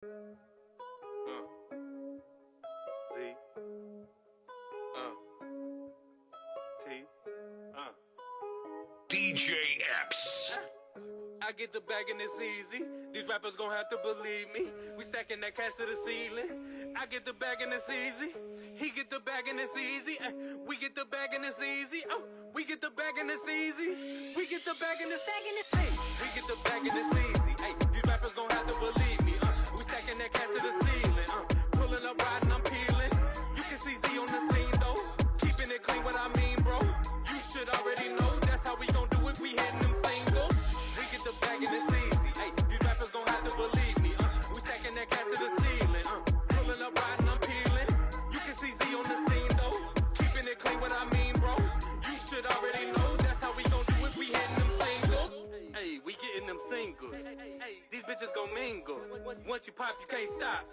DJ Epps. I get the bag and it's easy. These rappers gon' have to believe me. We stacking that cash to the ceiling. I get the bag and it's easy. He get the bag and it's easy. We get the bag and it's easy. Oh, we get the bag and it's easy. We get the bag and it's easy. We get the bag and it's easy. Hey, these rappers gon' have to believe me. We stacking that cash to the ceiling. Pulling up, riding, I'm peeling. You can see Z on the scene though. Keeping it clean, what I mean, bro. You should already know that's how we gon' do it. We hitting them singles. We get the bag and it's easy. Hey, these rappers gon' have to believe me. We stacking that cash to the ceiling. Pulling up, riding, I'm peeling. You can see Z on the scene though. Keeping it clean, what I mean, bro. You should already know that's how we gon' do it. We hitting them singles. Hey, we getting them singles. Hey, these bitches gon' mingle. Once you pop, you can't stop.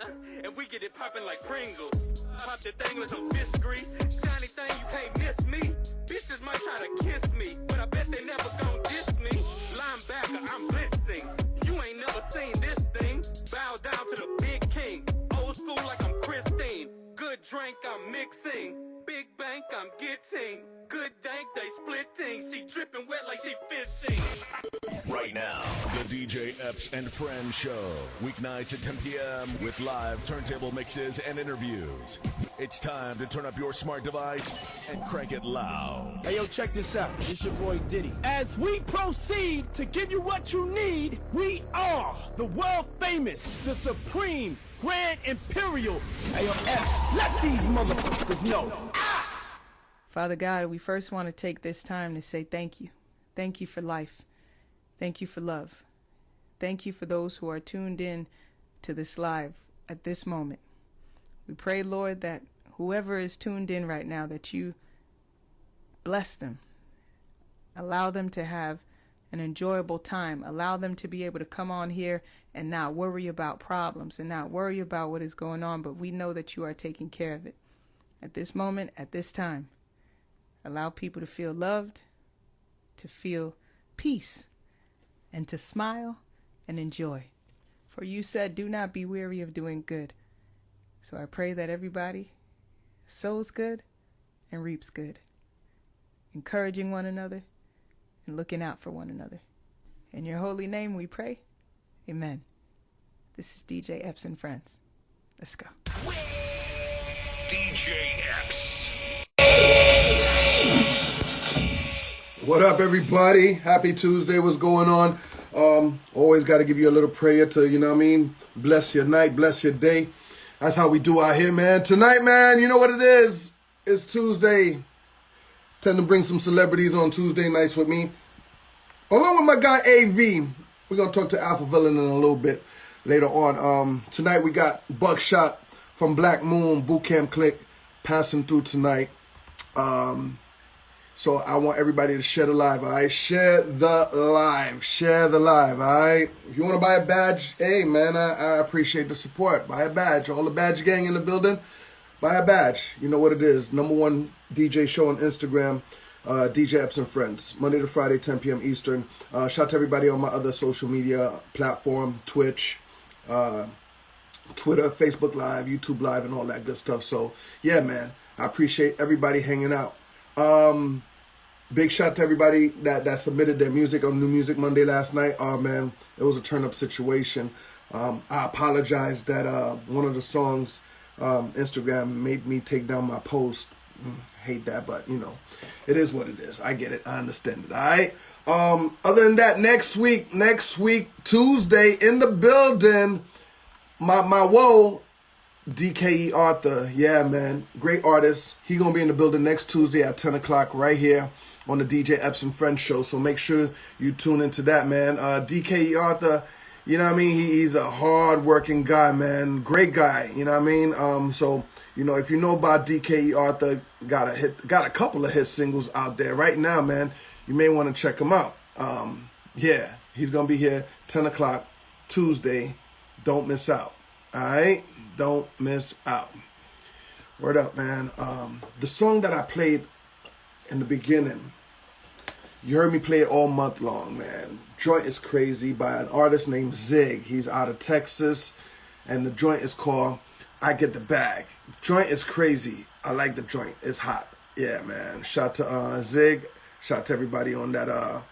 And we get it popping like Pringles. Pop the thing with some fish grease. Shiny thing, you can't miss me. Bitches might try to kiss me, but I bet they never gon' diss me. Linebacker, I'm blitzing. You ain't never seen this thing. Bow down to the big king. Old school like I'm Christine. Good drink, I'm mixing. Big bank, I'm getting. Good dank, they splitting. She dripping wet like she fishing. Right now, the DJ Epps and Friends Show. Weeknights at 10 p.m. with live turntable mixes and interviews. It's time to turn up your smart device and crank it loud. Hey, yo, check this out. It's your boy Diddy. As we proceed to give you what you need, we are the world famous, the supreme, grand imperial. Hey, yo, Epps, let these motherfuckers know. Father God, we first want to take this time to say thank you. Thank you for life. Thank you for love. Thank you for those who are tuned in to this live at this moment. We pray, Lord, that whoever is tuned in right now, that you bless them. Allow them to have an enjoyable time. Allow them to be able to come on here and not worry about problems and not worry about what is going on, but we know that you are taking care of it. At this moment, at this time, allow people to feel loved, to feel peace, and to smile and enjoy. For you said, do not be weary of doing good. So I pray that everybody sows good and reaps good, encouraging one another and looking out for one another. In your holy name we pray. Amen. This is DJ Epps and Friends. Let's go. DJ Epps. What up, everybody? Happy Tuesday. What's going on? Always got to give you a little prayer to, you know what I mean? Bless your night, bless your day. That's how we do out here, man. Tonight, man, you know what it is? It's Tuesday. Tend to bring some celebrities on Tuesday nights with me. Along with my guy, AV. We're going to talk to Alpha Villain in a little bit later on. Tonight, we got Buckshot from Black Moon Boot Camp Click passing through tonight. So I want everybody to share the live, all right? Share the live. Share the live, all right? If you want to buy a badge, hey, man, I appreciate the support. Buy a badge. All the badge gang in the building, buy a badge. You know what it is. #1 DJ show on Instagram, DJ Epps and Friends. Monday to Friday, 10 p.m. Eastern. Shout out to everybody on my other social media platform, Twitch, Twitter, Facebook Live, YouTube Live, and all that good stuff. So, yeah, man, I appreciate everybody hanging out. Big shout to everybody that submitted their music on New Music Monday last night. Oh, man, it was a turn-up situation. I apologize that one of the songs, Instagram made me take down my post. Hate that, but, you know, it is what it is. I get it. I understand it, all right? Other than that, next week, Tuesday, in the building, my whoa, DKE Arthur. Yeah, man, great artist. He going to be in the building next Tuesday at 10 o'clock right here on the DJ Epps and Friends show. So make sure you tune into that, man. DKE Arthur, you know what I mean? He's a hard-working guy, man. Great guy, you know what I mean? So, you know, if you know about DKE Arthur, got a couple of hit singles out there right now, man. You may want to check him out. Yeah, he's going to be here 10 o'clock Tuesday. Don't miss out, all right? Don't miss out. Word up, man. The song that I played in the beginning, you heard me play it all month long, man. Joint is Crazy by an artist named Zig. He's out of Texas, and the joint is called I Get the Bag. Joint is crazy. I like the joint. It's hot. Yeah, man. Shout to Zig. Shout to everybody on that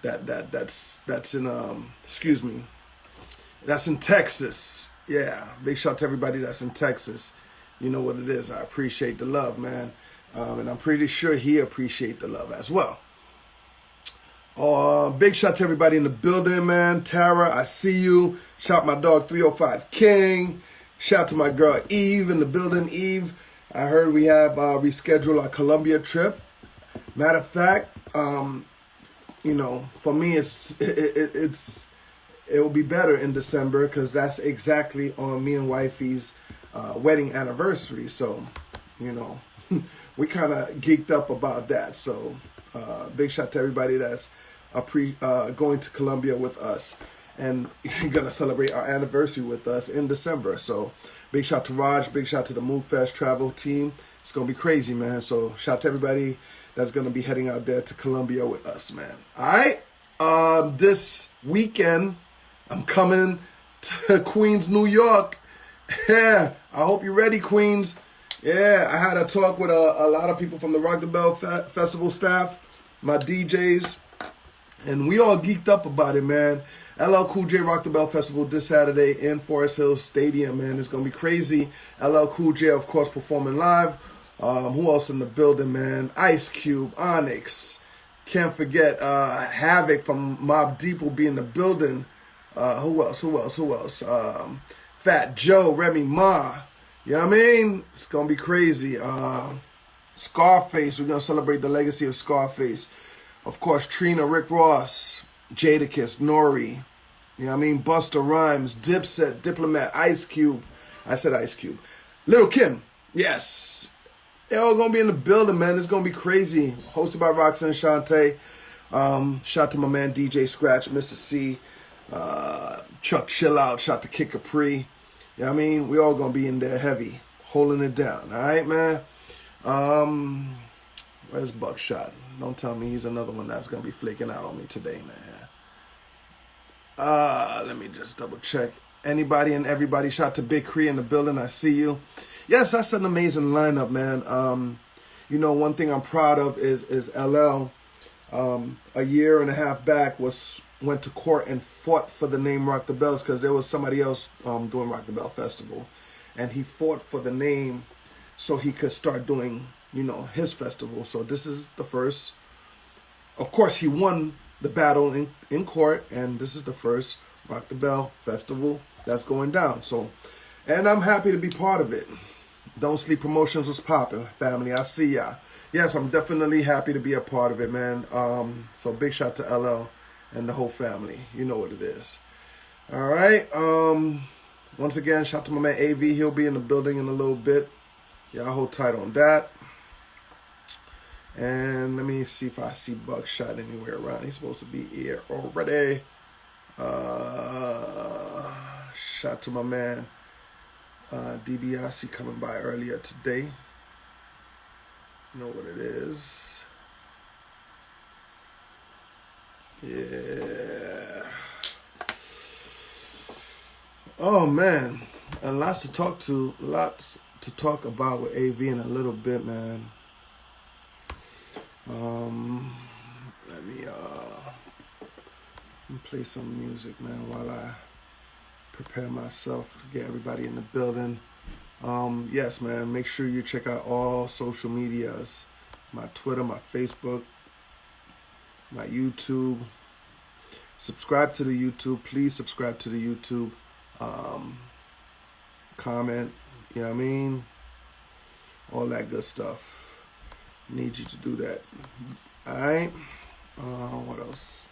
that's in excuse me. That's in Texas. Yeah. Big shout to everybody that's in Texas. You know what it is. I appreciate the love, man. And I'm pretty sure he appreciate the love as well. Big shout to everybody in the building, man. Tara, I see you. Shout my dog 305 King. Shout to my girl Eve in the building. Eve, I heard we have rescheduled our Colombia trip. Matter of fact, you know, for me it will be better in December because that's exactly on me and wifey's wedding anniversary. So, you know, we kind of geeked up about that. So, big shout to everybody that's going to Colombia with us and gonna celebrate our anniversary with us in December. So, big shout to Raj. Big shout to the Move Fest travel team. It's gonna be crazy, man. So, shout to everybody that's gonna be heading out there to Colombia with us, man. All right. This weekend, I'm coming to Queens, New York. Yeah, I hope you're ready, Queens. Yeah, I had a talk with a lot of people from the Rock the Bell Festival staff, my DJs, and we all geeked up about it, man. LL Cool J Rock the Bell Festival this Saturday in Forest Hills Stadium, man. It's going to be crazy. LL Cool J, of course, performing live. Who else in the building, man? Ice Cube, Onyx. Can't forget Havoc from Mobb Deep will be in the building. Who else? Fat Joe, Remy Ma. You know what I mean? It's going to be crazy. Scarface. We're going to celebrate the legacy of Scarface. Of course, Trina, Rick Ross, Jadakiss, Nori. You know what I mean? Busta Rhymes, Dipset, Diplomat, Ice Cube. I said Ice Cube. Lil' Kim. Yes. They're all going to be in the building, man. It's going to be crazy. Hosted by Roxanne Shante. Shout to my man DJ Scratch, Mr. C. Chuck Chill Out. Shout to Kid Capri. You know what I mean? We all going to be in there heavy. Holding it down. All right, man? Where's Buckshot? Don't tell me he's another one that's going to be flaking out on me today, man. Let me just double check. Anybody and everybody. Shout to Big Cree in the building. I see you. Yes, that's an amazing lineup, man. You know, one thing I'm proud of is LL. A year and a half back went to court and fought for the name Rock the Bells because there was somebody else doing Rock the Bell Festival, and he fought for the name so he could start doing, you know, his festival. So this is the first. Of course, he won the battle in court, and this is the first Rock the Bell Festival that's going down. So, and I'm happy to be part of it. Don't Sleep Promotions was popping, family. I see ya. Yes, I'm definitely happy to be a part of it, man. So big shout to LL and the whole family. You know what it is. All right. Once again, shout to my man AV. He'll be in the building in a little bit. Y'all hold tight on that. And let me see if I see Buckshot anywhere around. He's supposed to be here already. Shout to my man DBIC coming by earlier today. You know what it is. Yeah. Oh man, and lots to talk about with AV in a little bit, man. Let me play some music, man, while I prepare myself to get everybody in the building. Yes, man, make sure you check out all social medias. My Twitter, my Facebook, my YouTube. Subscribe to the YouTube. Please subscribe to the YouTube. Comment, you know what I mean? All that good stuff. Need you to do that. Alright? What else?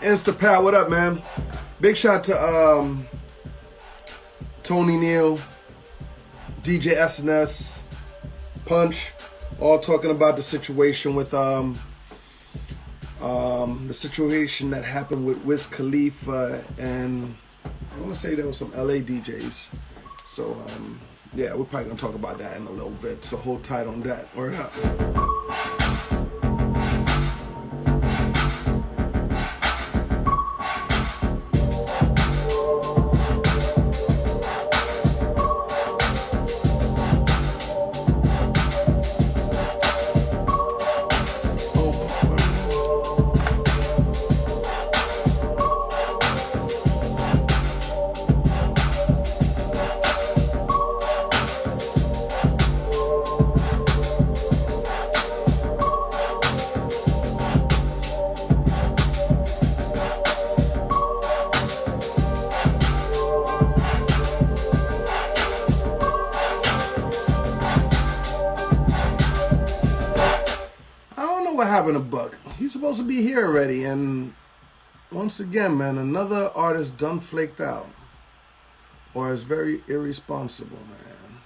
Instapal, what up, man? Big shout to Tony Neal, DJ SNS, Punch, all talking about the situation with the situation that happened with Wiz Khalifa, and I want to say there was some LA DJs. So yeah, we're probably gonna talk about that in a little bit. So hold tight on that. Word up. What happened to Buck? He's supposed to be here already, and once again, man, another artist done flaked out, or is very irresponsible, man.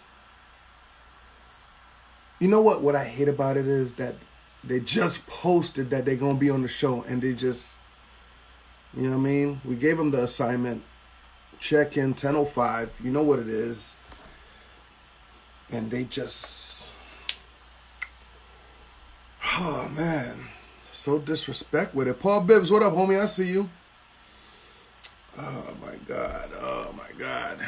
You know what? What I hate about it is that they just posted that they're gonna be on the show, and they just, you know what I mean? We gave them the assignment. Check in 10:05. You know what it is, and they just. Oh, man. So disrespect with it. Paul Bibbs, what up, homie? I see you. Oh, my God. Oh, my God.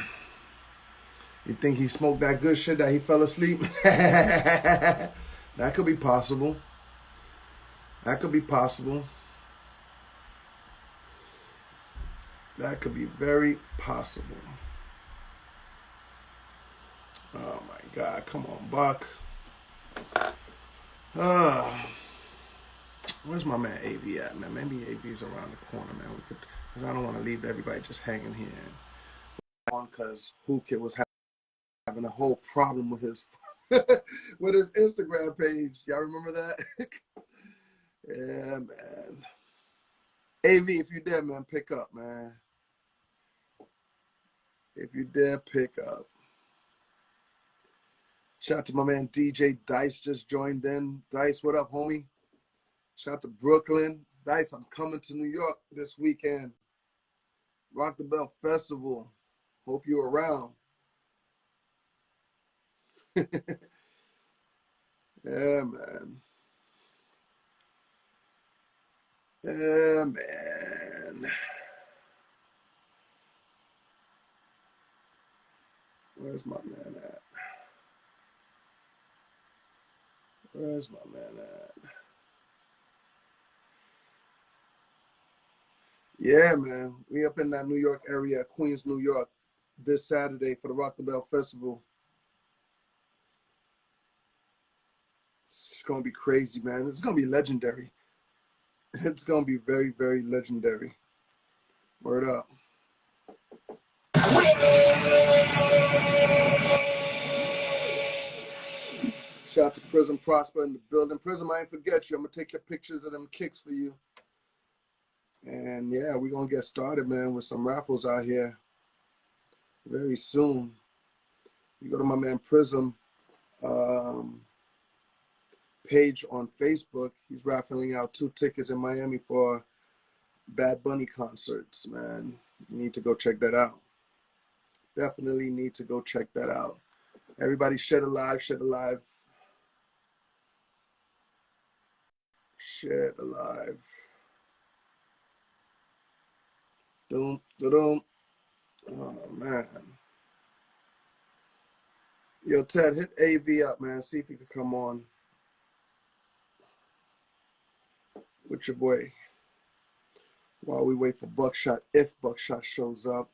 You think he smoked that good shit that he fell asleep? That could be possible. That could be possible. That could be very possible. Oh, my God. Come on, Buck. Where's my man AV at, man? Maybe AV's around the corner, man. Cause I don't want to leave everybody just hanging here. Because Hookit was having a whole problem with his with his Instagram page. Y'all remember that? Yeah, man. AV, if you dare, man, pick up, man. If you dare, pick up. Shout out to my man DJ Dice, just joined in. Dice, what up, homie? Shout out to Brooklyn. Dice, I'm coming to New York this weekend. Rock the Bell Festival. Hope you're around. Yeah, man. Yeah, man. Where's my man at? Where's my man at? Yeah, man. We up in that New York area, Queens, New York, this Saturday for the Rock the Bell Festival. It's going to be crazy, man. It's going to be legendary. It's going to be very, very legendary. Word up. Shout out to Prism Prosper in the building. Prism, I ain't forget you. I'm going to take your pictures of them kicks for you. And yeah, we're going to get started, man, with some raffles out here very soon. You go to my man Prism page on Facebook. He's raffling out 2 tickets in Miami for Bad Bunny concerts, man. You need to go check that out. Definitely need to go check that out. Everybody shed alive, shed alive. Shed alive. Doom, doom. Oh, man. Yo, Ted, hit AV up, man. See if he can come on with your boy while we wait for Buckshot, if Buckshot shows up.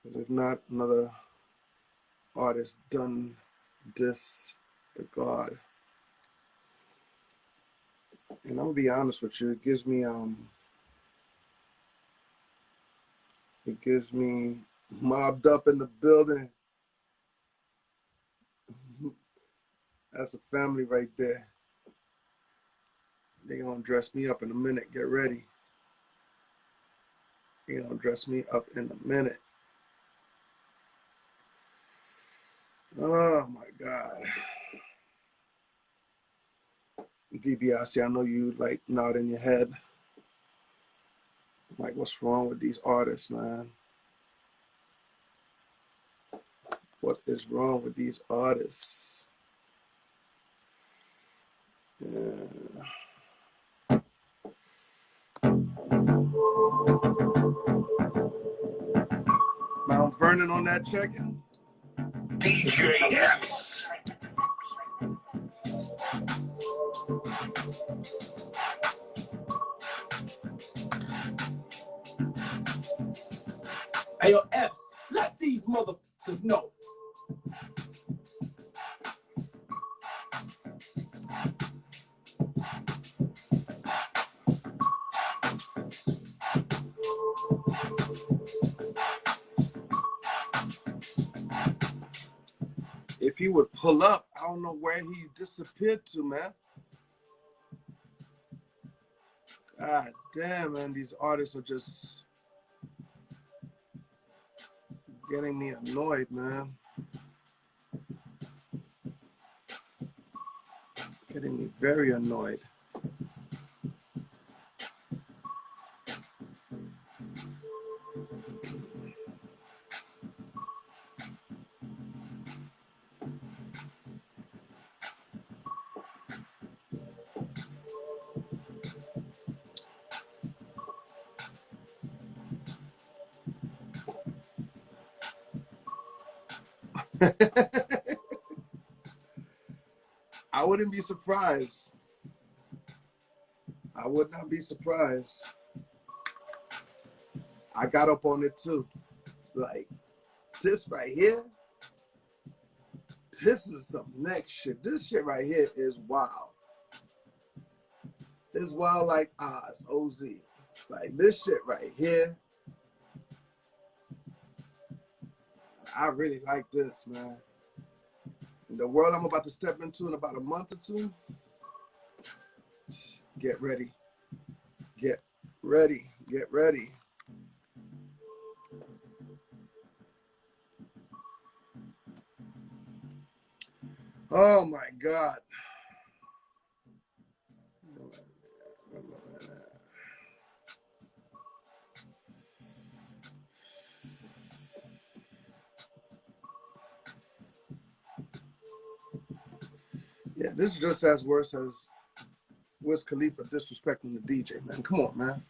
Because if not, another artist done this the God. And I'm gonna be honest with you, it gives me mobbed up in the building. That's a family right there. They're gonna dress me up in a minute. Get ready. He gonna dress me up in a minute. Oh my God. DiBiase, I know you like nodding your head. Like, what's wrong with these artists, man? What is wrong with these artists? Yeah. Mount Vernon on that check-in. DJ Epps. Hey, yo, Epps, let these motherfuckers know. If he would pull up, I don't know where he disappeared to, man. God damn, man, these artists are just getting me annoyed, man. Getting me very annoyed. I wouldn't be surprised. I would not be surprised. I got up on it too. Like, this right here, this is some next shit. This shit right here is wild. It's wild like Oz, O.G. Like, this shit right here, I really like this, man. The world I'm about to step into in about a month or two, get ready. Get ready. Get ready. Oh my God. Yeah, this is just as worse as Wiz Khalifa disrespecting the DJ, man. Come on, man.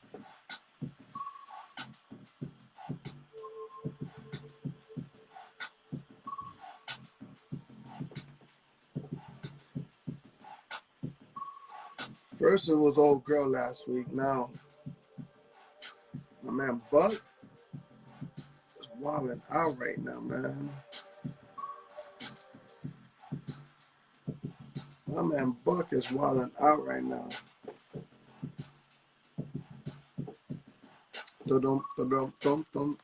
First it was old girl last week. Now my man Buck is wilding out right now, man. My man Buck is wilding out right now. Dum dum dum dum.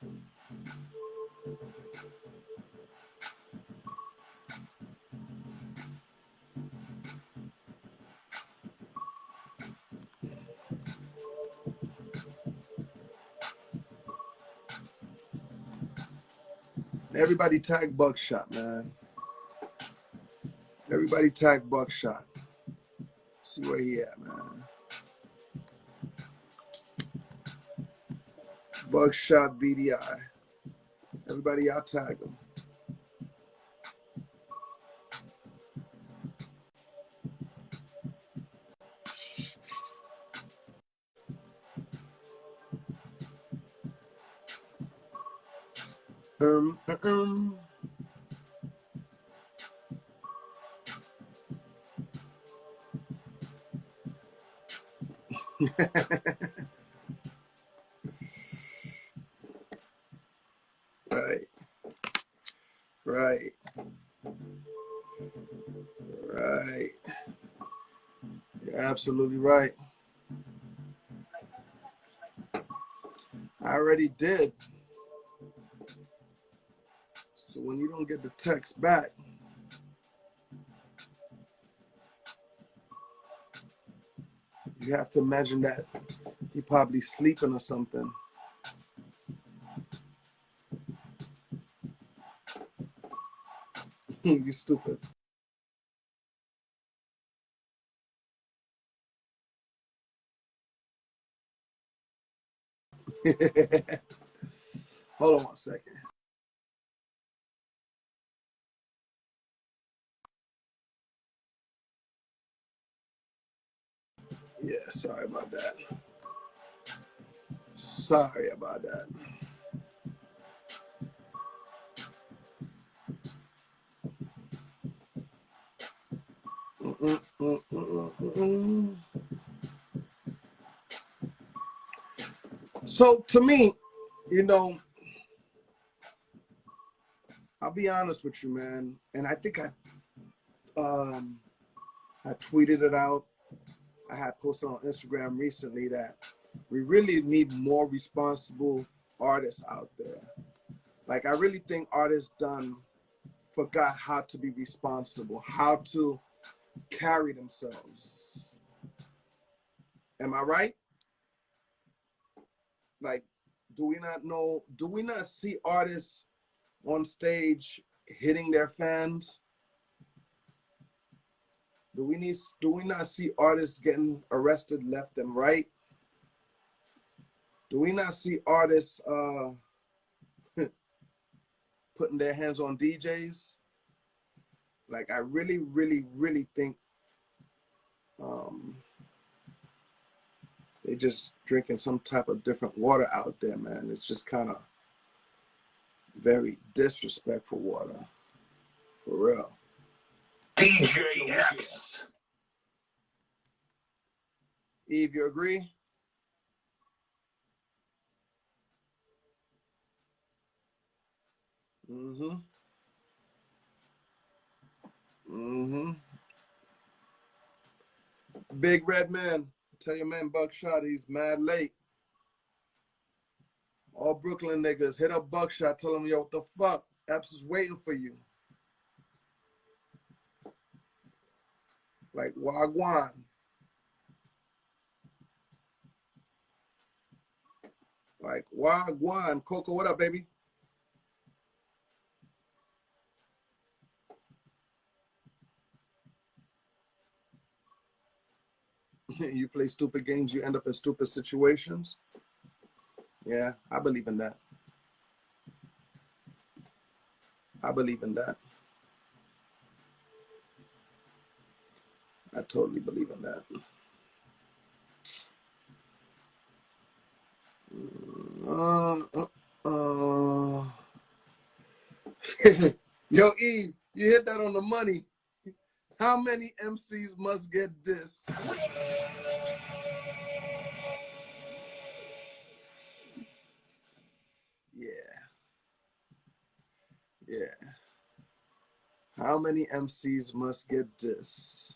Everybody tag Buckshot, man. Everybody tag Buckshot. See where he at, man. Buckshot BDI. Everybody out tag him. Right. Right. Right. You're absolutely right. I already did. So when you don't get the text back, you have to imagine that he probably sleeping or something. You stupid. Hold on one second. Yeah, sorry about that. Sorry about that. So to me, you know, I'll be honest with you, man, and I think I tweeted it out. I had posted on Instagram recently that we really need more responsible artists out there. Like, I really think artists forgot how to be responsible, how to carry themselves. Am I right? Like, do we not see artists on stage hitting their fans? Do we not see artists getting arrested left and right? Do we not see artists putting their hands on DJs? Like, I really, really, really think they just drinking some type of different water out there, man. It's just kind of very disrespectful water, for real. DJ Epps. Eve, you agree? Mm-hmm. Mm-hmm. Big Red Man. Tell your man Buckshot he's mad late. All Brooklyn niggas, hit up Buckshot. Tell him, yo, what the fuck? Epps is waiting for you. Like, Wagwan. Like, Wagwan. Coco, what up, baby? You play stupid games, you end up in stupid situations. Yeah, I believe in that. I believe in that. I totally believe in that. Yo, Eve, you hit that on the money. How many MCs must get this? Yeah. Yeah. How many MCs must get this?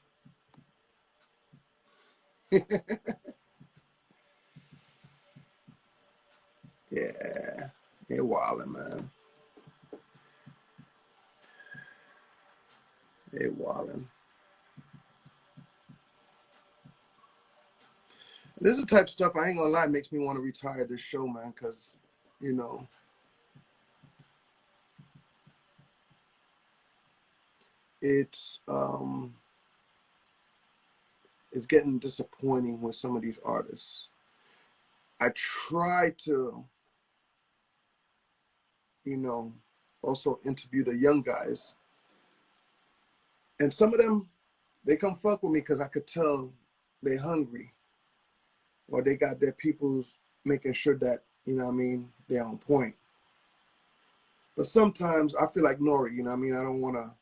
Yeah. They wildin', man. They wildin'. This is the type of stuff, I ain't gonna lie, makes me want to retire this show, man, because, you know, it's getting disappointing with some of these artists. I try to, you know, also interview the young guys. And some of them, they come fuck with me because I could tell they hungry. Or they got their peoples making sure that, you know what I mean, they're on point. But sometimes I feel like Nori, you know what I mean? I don't want to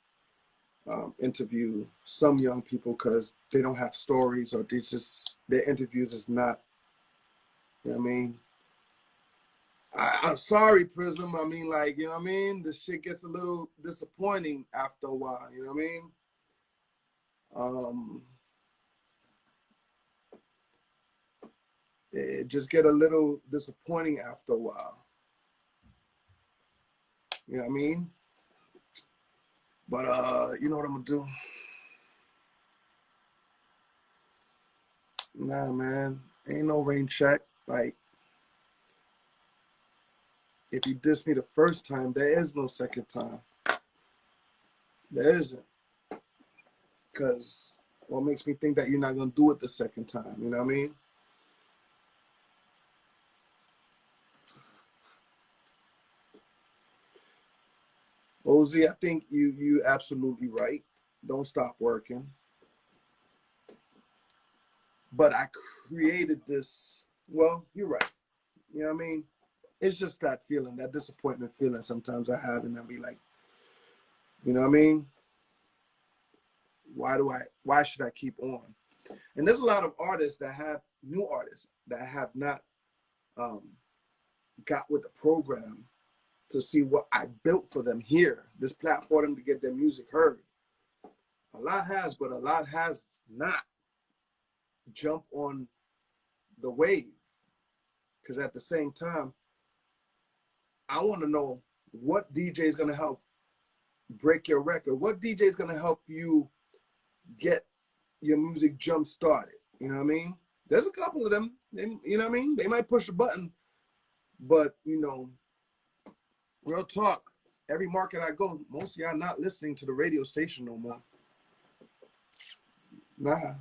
interview some young people because they don't have stories or their interviews is not, you know what I mean? I'm sorry, Prism. I mean, like, you know what I mean? This shit gets a little disappointing after a while, you know what I mean? It just get a little disappointing after a while. You know what I mean? But you know what I'm gonna do? Nah, man, ain't no rain check. Like, if you diss me the first time, there is no second time. There isn't. Because what makes me think that you're not going to do it the second time? You know what I mean? OZ, I think you absolutely right. Don't stop working. But I created this. Well, you're right. You know what I mean? It's just that feeling, that disappointment feeling sometimes I have, and I'll be like, you know what I mean? Why should I keep on? And there's a lot of artists that have, new artists that have not got with the program to see what I built for them here, this platform for them to get their music heard. A lot has, but a lot has not jumped on the wave. Because at the same time, I want to know what DJ is going to help break your record. What DJ is going to help you get your music jump started? You know what I mean? There's a couple of them, you know what I mean? They might push a button, but, you know, real talk, every market I go, most of y'all not listening to the radio station no more. Nah,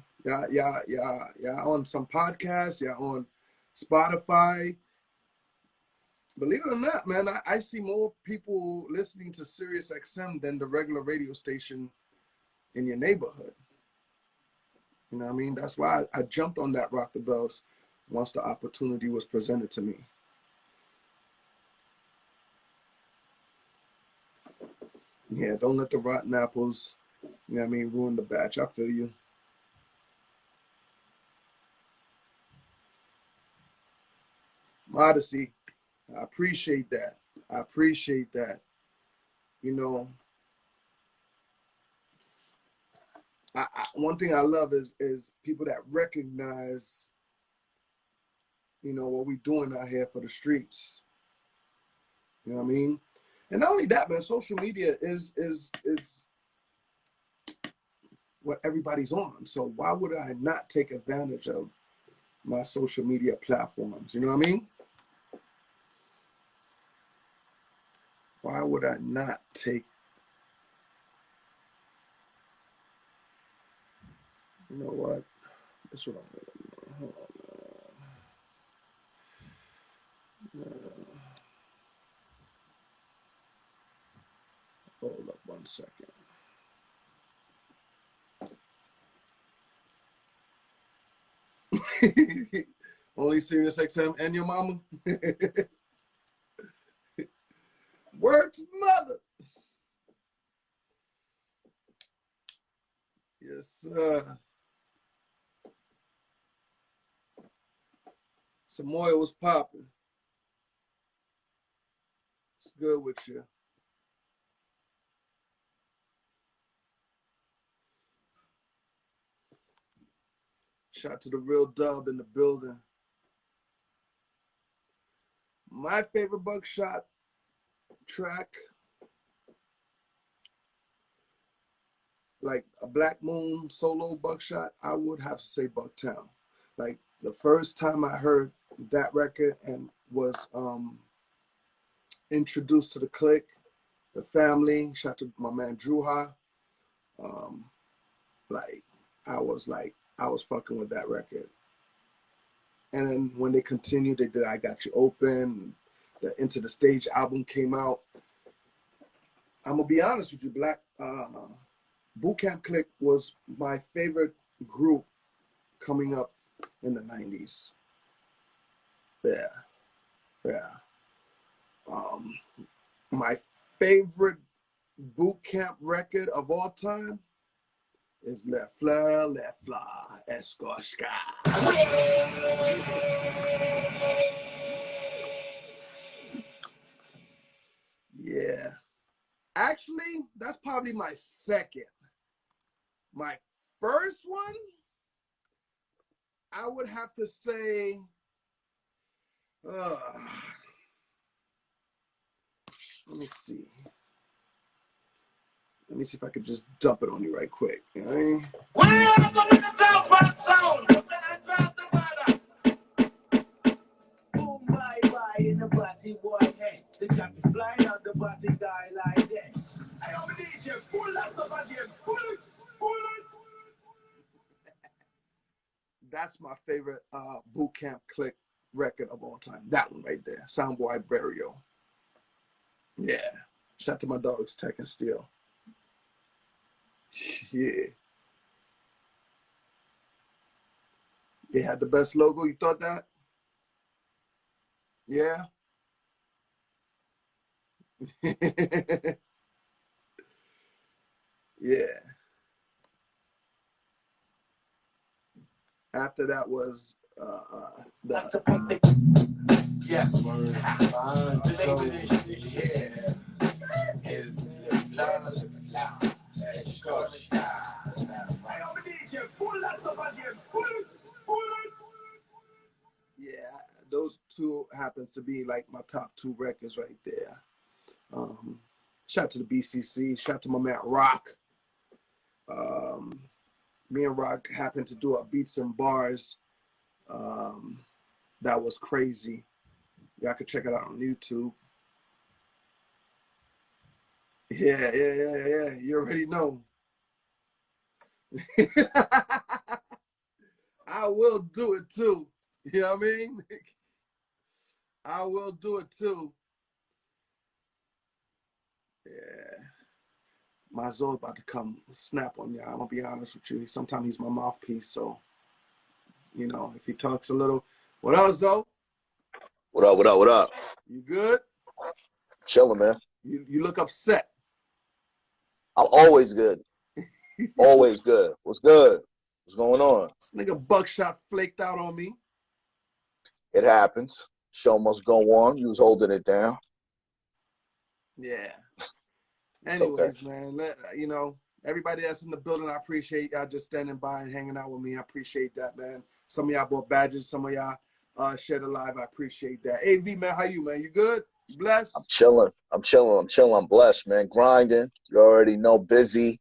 y'all on some podcasts, y'all on Spotify. Believe it or not, man, I see more people listening to Sirius XM than the regular radio station in your neighborhood. You know what I mean? That's why I jumped on that Rock the Bells once the opportunity was presented to me. Yeah, don't let the rotten apples, you know what I mean, ruin the batch. I feel you. Modesty. I appreciate that. I appreciate that. You know, one thing I love is people that recognize, you know, what we're doing out here for the streets. You know what I mean? And not only that, man, social media is what everybody's on. So why would I not take advantage of my social media platforms? You know what I mean? Why would I not take, you know what? That's what I'm gonna do. Hold up 1 second. Only Sirius XM and your mama? Word to mother. Yes, sir. Samoa was popping. It's good with you. Shout to the real dub in the building. My favorite Buckshot track, like a Black Moon solo Buckshot, I would have to say Bucktown. Like the first time I heard that record and was introduced to the clique, the family, shout to my man Druha. I was fucking with that record. And then when they continued, they did I Got You Open, the Into the Stage album came out. I'm gonna be honest with you, Black Boot Camp Clique was my favorite group coming up in the 90s. Yeah. My favorite boot camp record of all time is Le Fleur, Escorchka. Yeah. Actually, that's probably my second. My first one, I would have to say, let me see. Let me see if I could just dump it on you right quick. You know what I mean? We are the Minnesota Bad Sound. Boom, bye, in the body, boy, hey. The champ is flying out the body guy like this. I am a DJ, full lots of That's my favorite Boot Camp Click record of all time. That one right there. Soundboy Burial. Yeah. Shout out to my dogs, Tech and Steel. Yeah. They had the best logo. You thought that? Yeah. Yeah. After that was the Yes. The name of this here is the flow. Let's go. yeah, those two happens to be like my top two records right there. Shout out to the BCC. Shout out to my man Rock. Me and Rock happened to do a Beats and Bars. That was crazy. Y'all can check it out on YouTube. Yeah. You already know. I will do it too. You know what I mean? I will do it too. Yeah. My Zoe's about to come snap on y'all. I'm gonna be honest with you. Sometimes he's my mouthpiece, so you know, if he talks a little. What up, Zoe? What up, what up, what up? You good? Chilling, man. You look upset. I'm always good. Always good. What's good? What's going on? This nigga Buckshot flaked out on me. It happens. Show must go on. You was holding it down. Yeah. It's Anyways, okay. man, you know, everybody that's in the building, I appreciate y'all just standing by and hanging out with me. I appreciate that, man. Some of y'all bought badges. Some of y'all shared a live. I appreciate that. AV, man, how you, man? You good? You blessed? I'm chilling. I'm blessed, man. Grinding. You already know. Busy.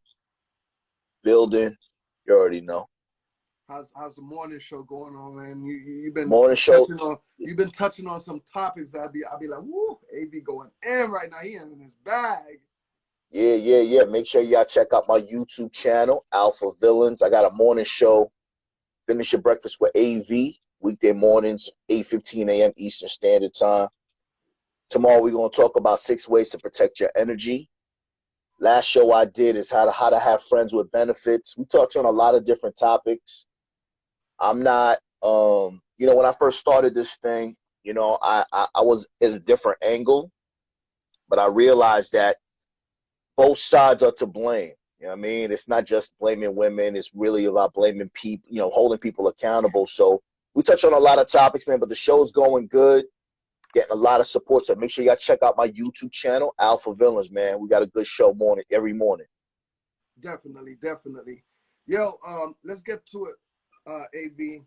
Building. You already know. How's the morning show going on, man? You've been Morning show. You've been touching on some topics. I'll be like, woo, AV going in right now. He in his bag. Yeah. Make sure y'all check out my YouTube channel, Alpha Villains. I got a morning show. Finish your breakfast with AV. Weekday mornings, 8:15 a.m. Eastern Standard Time. Tomorrow we're gonna talk about 6 ways to protect your energy. Last show I did is how to have friends with benefits. We touched on a lot of different topics. I'm not, when I first started this thing, I was at a different angle, but I realized that both sides are to blame. You know what I mean? It's not just blaming women. It's really about blaming people, holding people accountable. So we touch on a lot of topics, man, but the show's going good, getting a lot of support. So make sure y'all check out my YouTube channel, Alpha Villains, man. We got a good show every morning. Definitely. Yo, let's get to it. AV,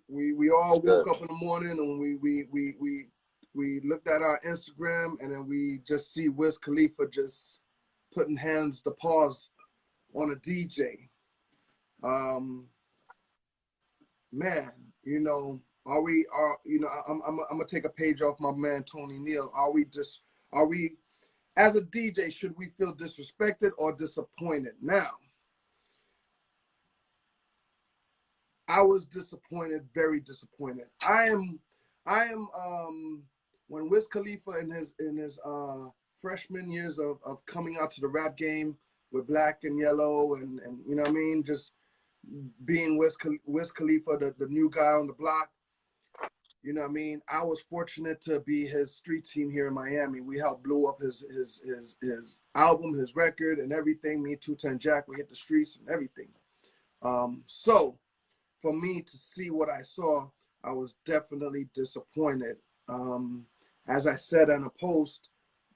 we all woke up in the morning and we looked at our Instagram and then we just see Wiz Khalifa just putting the paws on a DJ. Man, I'm gonna take a page off my man Tony Neal. Are we as a DJ, should we feel disrespected or disappointed? Now, I was disappointed, very disappointed. I am when Wiz Khalifa in his freshman years of coming out to the rap game with Black and Yellow and you know what I mean, just being Wiz Khalifa, the new guy on the block. You know what I mean? I was fortunate to be his street team here in Miami. We helped blow up his album, his record, and everything. Me and 210 Jack, we hit the streets and everything. So for me to see what I saw, I was definitely disappointed. As I said on a post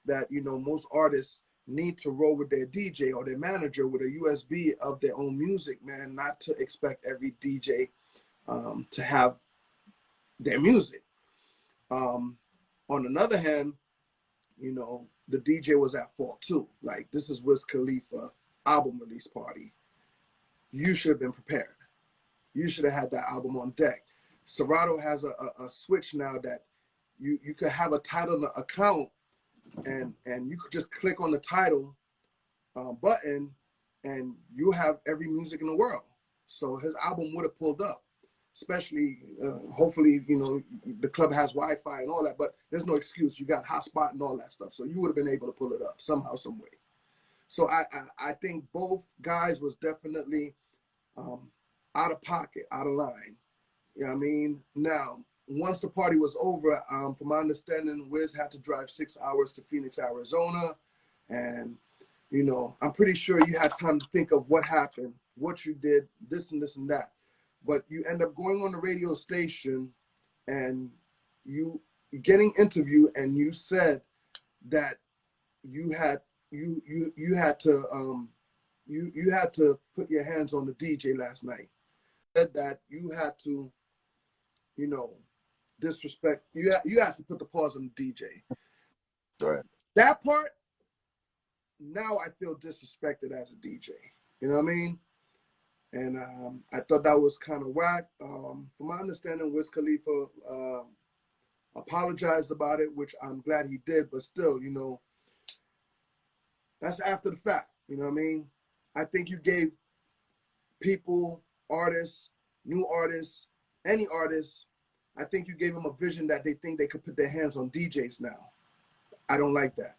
that, most artists need to roll with their DJ or their manager with a USB of their own music, man, not to expect every DJ to have their music. On another hand, the DJ was at fault too. Like, this is Wiz Khalifa album release party. You should have been prepared. You should have had that album on deck. Serato has a switch now that you could have a title account and you could just click on the title button and you have every music in the world. So his album would have pulled up, especially, hopefully, you know, the club has Wi-Fi and all that, but there's no excuse. You got hotspot and all that stuff. So you would have been able to pull it up somehow, some way. So I think both guys was definitely out of pocket, out of line. You know what I mean? Now, once the party was over, from my understanding, Wiz had to drive 6 hours to Phoenix, Arizona. And, you know, I'm pretty sure you had time to think of what happened, what you did, this and this and that. But you end up going on the radio station and you getting interviewed, and you said that you had to put your hands on the DJ last night. Said that you had to, you know, disrespect. You had to put the pause on the DJ. Right. That part, now I feel disrespected as a DJ. You know what I mean? And I thought that was kind of whack. From my understanding, Wiz Khalifa apologized about it, which I'm glad he did. But still, you know, that's after the fact. You know what I mean? I think you gave people, artists, new artists, any artists, I think you gave them a vision that they think they could put their hands on DJs now. I don't like that.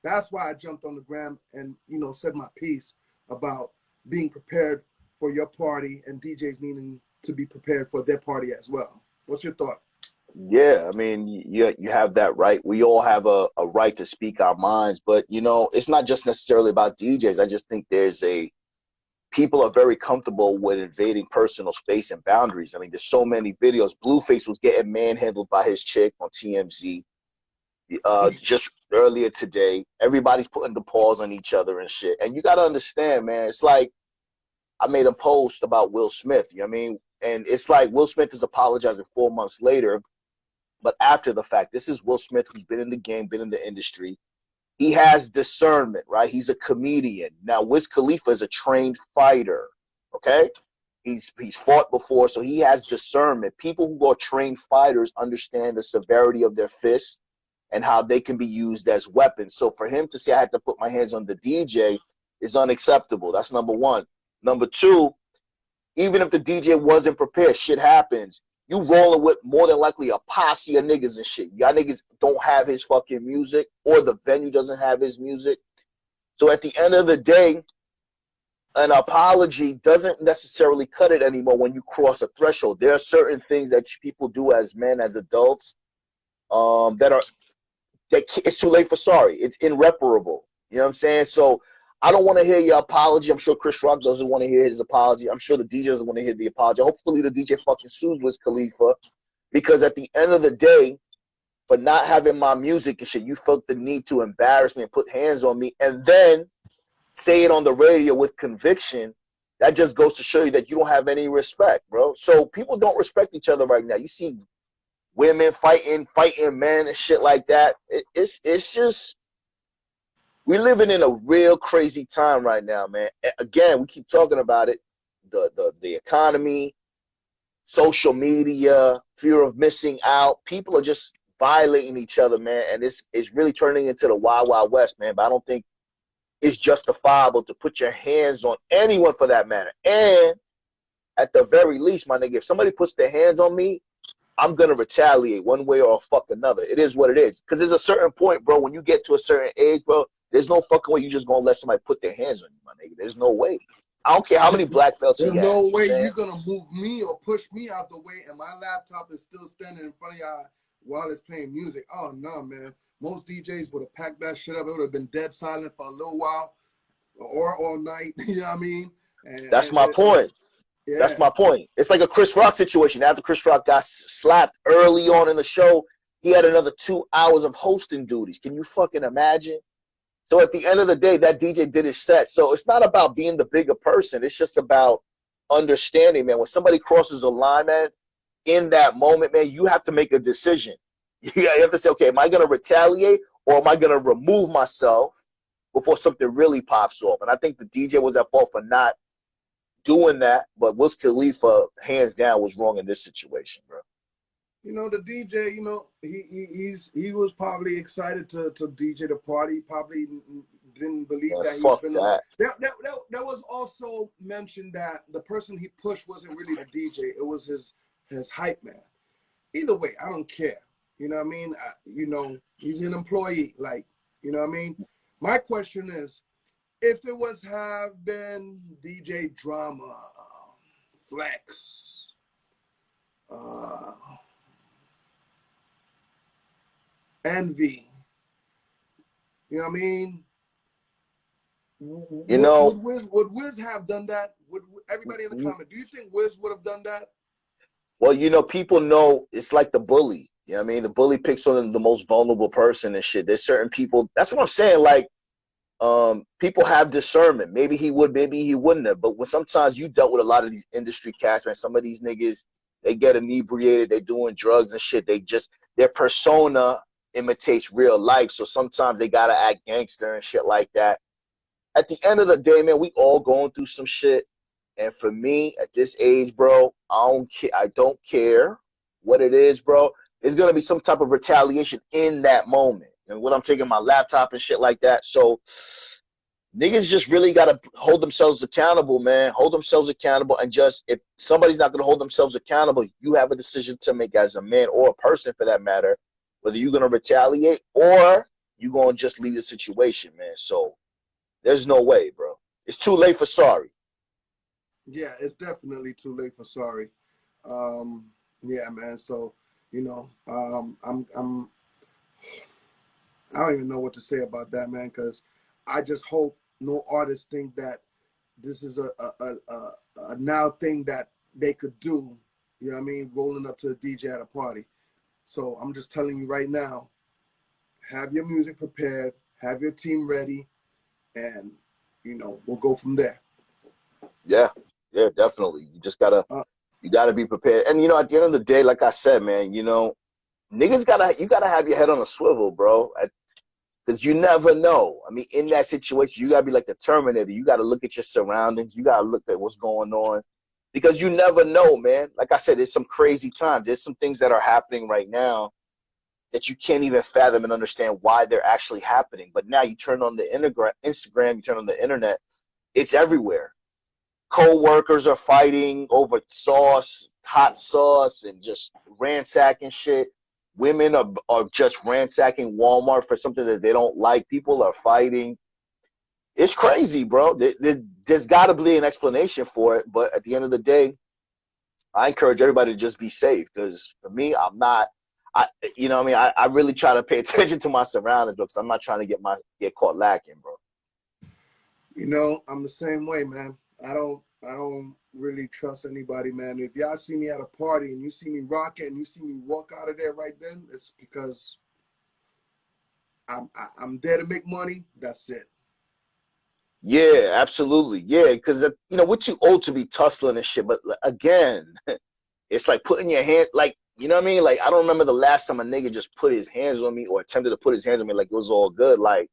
That's why I jumped on the gram and, you know, said my piece about being prepared for your party and DJs needing to be prepared for their party as well. What's your thought? Yeah, I mean, you have that right. We all have a right to speak our minds, but, you know, it's not just necessarily about DJs. I just think people are very comfortable with invading personal space and boundaries. I mean, there's so many videos. Blueface was getting manhandled by his chick on TMZ just earlier today. Everybody's putting the paws on each other and shit. And you got to understand, man, it's like I made a post about Will Smith, you know what I mean? And it's like Will Smith is apologizing 4 months later, but after the fact. This is Will Smith, who's been in the game, been in the industry. He has discernment, right? He's a comedian. Now, Wiz Khalifa is a trained fighter, okay? He's fought before, so he has discernment. People who are trained fighters understand the severity of their fists and how they can be used as weapons. So for him to say I had to put my hands on the DJ is unacceptable. That's number one. Number two, even if the DJ wasn't prepared, shit happens. You rolling with more than likely a posse of niggas and shit. Y'all niggas don't have his fucking music, or the venue doesn't have his music. So at the end of the day, an apology doesn't necessarily cut it anymore when you cross a threshold. There are certain things that people do as men, as adults, that it's too late for sorry. It's irreparable. You know what I'm saying? So I don't want to hear your apology. I'm sure Chris Rock doesn't want to hear his apology. I'm sure the DJ doesn't want to hear the apology. Hopefully the DJ fucking sues Wiz Khalifa, because at the end of the day, for not having my music and shit, you felt the need to embarrass me and put hands on me and then say it on the radio with conviction. That just goes to show you that you don't have any respect, bro. So people don't respect each other right now. You see women fighting men and shit like that. It's just, we living in a real crazy time right now, man. Again, we keep talking about it. The economy, social media, fear of missing out. People are just violating each other, man. And it's really turning into the Wild Wild West, man. But I don't think it's justifiable to put your hands on anyone for that matter. And at the very least, my nigga, if somebody puts their hands on me, I'm going to retaliate one way or fuck another. It is what it is. Because there's a certain point, bro, when you get to a certain age, bro, there's no fucking way you just going to let somebody put their hands on you, my nigga. There's no way. I don't care how many black belts he has. There's no way you're going to move me or push me out the way and my laptop is still standing in front of y'all while it's playing music. Oh, no, man. Most DJs would have packed that shit up. It would have been dead silent for a little while or all night. You know what I mean? That's my point. Yeah. That's my point. It's like a Chris Rock situation. After Chris Rock got slapped early on in the show, he had another 2 hours of hosting duties. Can you fucking imagine? So at the end of the day, that DJ did his set. So it's not about being the bigger person. It's just about understanding, man. When somebody crosses a line, man, in that moment, man, you have to make a decision. You have to say, okay, am I going to retaliate or am I going to remove myself before something really pops off? And I think the DJ was at fault for not doing that, but Wiz Khalifa, hands down, was wrong in this situation, bro. You know, the DJ, you know, he was probably excited to DJ the party, probably didn't believe Yeah, that he was fuck finna. that. There was also mentioned that the person he pushed wasn't really the DJ. It was his hype man. Either way, I don't care. You know what I mean? He's an employee. Like, you know what I mean? My question is, if it was have been DJ Drama, Flex, Envy, you know what I mean? You know, Would Wiz have done that? Would everybody in the comment? Do you think Wiz would have done that? well, people know it's like the bully. You know what I mean? The bully picks on the most vulnerable person and shit. There's certain people. That's what I'm saying. Like, people have discernment. Maybe he would, maybe he wouldn't have. But when sometimes you dealt with a lot of these industry cats, man, some of these niggas, they get inebriated, they doing drugs and shit. Their persona imitates real life. So sometimes they gotta act gangster and shit like that. At the end of the day, man, we all going through some shit. And for me, at this age, bro, I don't care what it is, bro. There's gonna be some type of retaliation in that moment. And when I'm taking my laptop and shit like that. So niggas just really gotta hold themselves accountable, man. Hold themselves accountable, and just, if somebody's not gonna hold themselves accountable, you have a decision to make as a man or a person for that matter, whether you're gonna retaliate or you're gonna just leave the situation, man. So there's no way, bro. It's too late for sorry. Yeah, it's definitely too late for sorry. Yeah, man. So, I don't even know what to say about that, man, because I just hope no artists think that this is a now thing that they could do, you know what I mean, rolling up to a DJ at a party. So I'm just telling you right now, have your music prepared, have your team ready, and, we'll go from there. Yeah, definitely. You just gotta be prepared. And at the end of the day, like I said, man, niggas you gotta have your head on a swivel, bro. Because you never know. I mean, in that situation, you gotta be like the Terminator. You gotta look at your surroundings. You gotta look at what's going on, because you never know, man. Like I said, there's some crazy times. There's some things that are happening right now that you can't even fathom and understand why they're actually happening. But now you turn on the Instagram, you turn on the internet, it's everywhere. Co-workers are fighting over hot sauce, and just ransacking shit. Women are just ransacking Walmart for something that they don't like. People are fighting. It's crazy, bro. There's got to be an explanation for it. But at the end of the day, I encourage everybody to just be safe. Because for me, I really try to pay attention to my surroundings, because I'm not trying to get caught lacking, bro. I'm the same way, man. I don't really trust anybody, man. If y'all see me at a party and you see me rocking and you see me walk out of there right then, it's because I'm there to make money. That's it. Yeah, absolutely. Yeah, because we're too old to be tussling and shit. But again, it's like putting your hand, like, you know what I mean? Like, I don't remember the last time a nigga just put his hands on me or attempted to put his hands on me like it was all good. Like,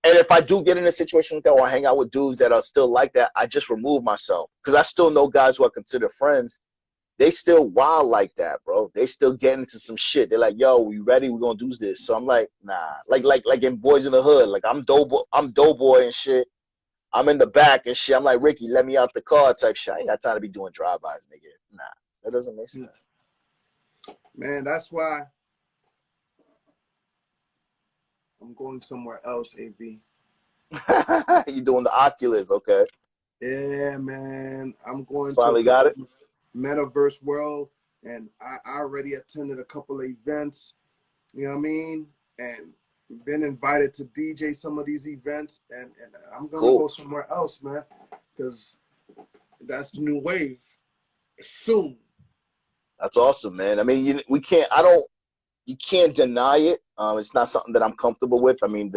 and if I do get in a situation like that, or I hang out with dudes that are still like that, I just remove myself. Because I still know guys who I consider friends, they still wild like that, bro. They still get into some shit. They're like, yo, we ready? We're going to do this. So I'm like, nah. Like in Boys in the Hood. Like, I'm Doughboy and shit. I'm in the back and shit. I'm like, Ricky, let me out the car type shit. I ain't got time to be doing drive-bys, nigga. Nah, that doesn't make sense. Man, that's why I'm going somewhere else, AV. You doing the Oculus, okay. Yeah, man. I'm going Finally to got it? metaverse world, and I already attended a couple of events, you know what I mean? And been invited to DJ some of these events, and I'm going to go somewhere else, man, because that's the new wave soon. That's awesome, man. I mean, you can't deny it. It's not something that I'm comfortable with. I mean,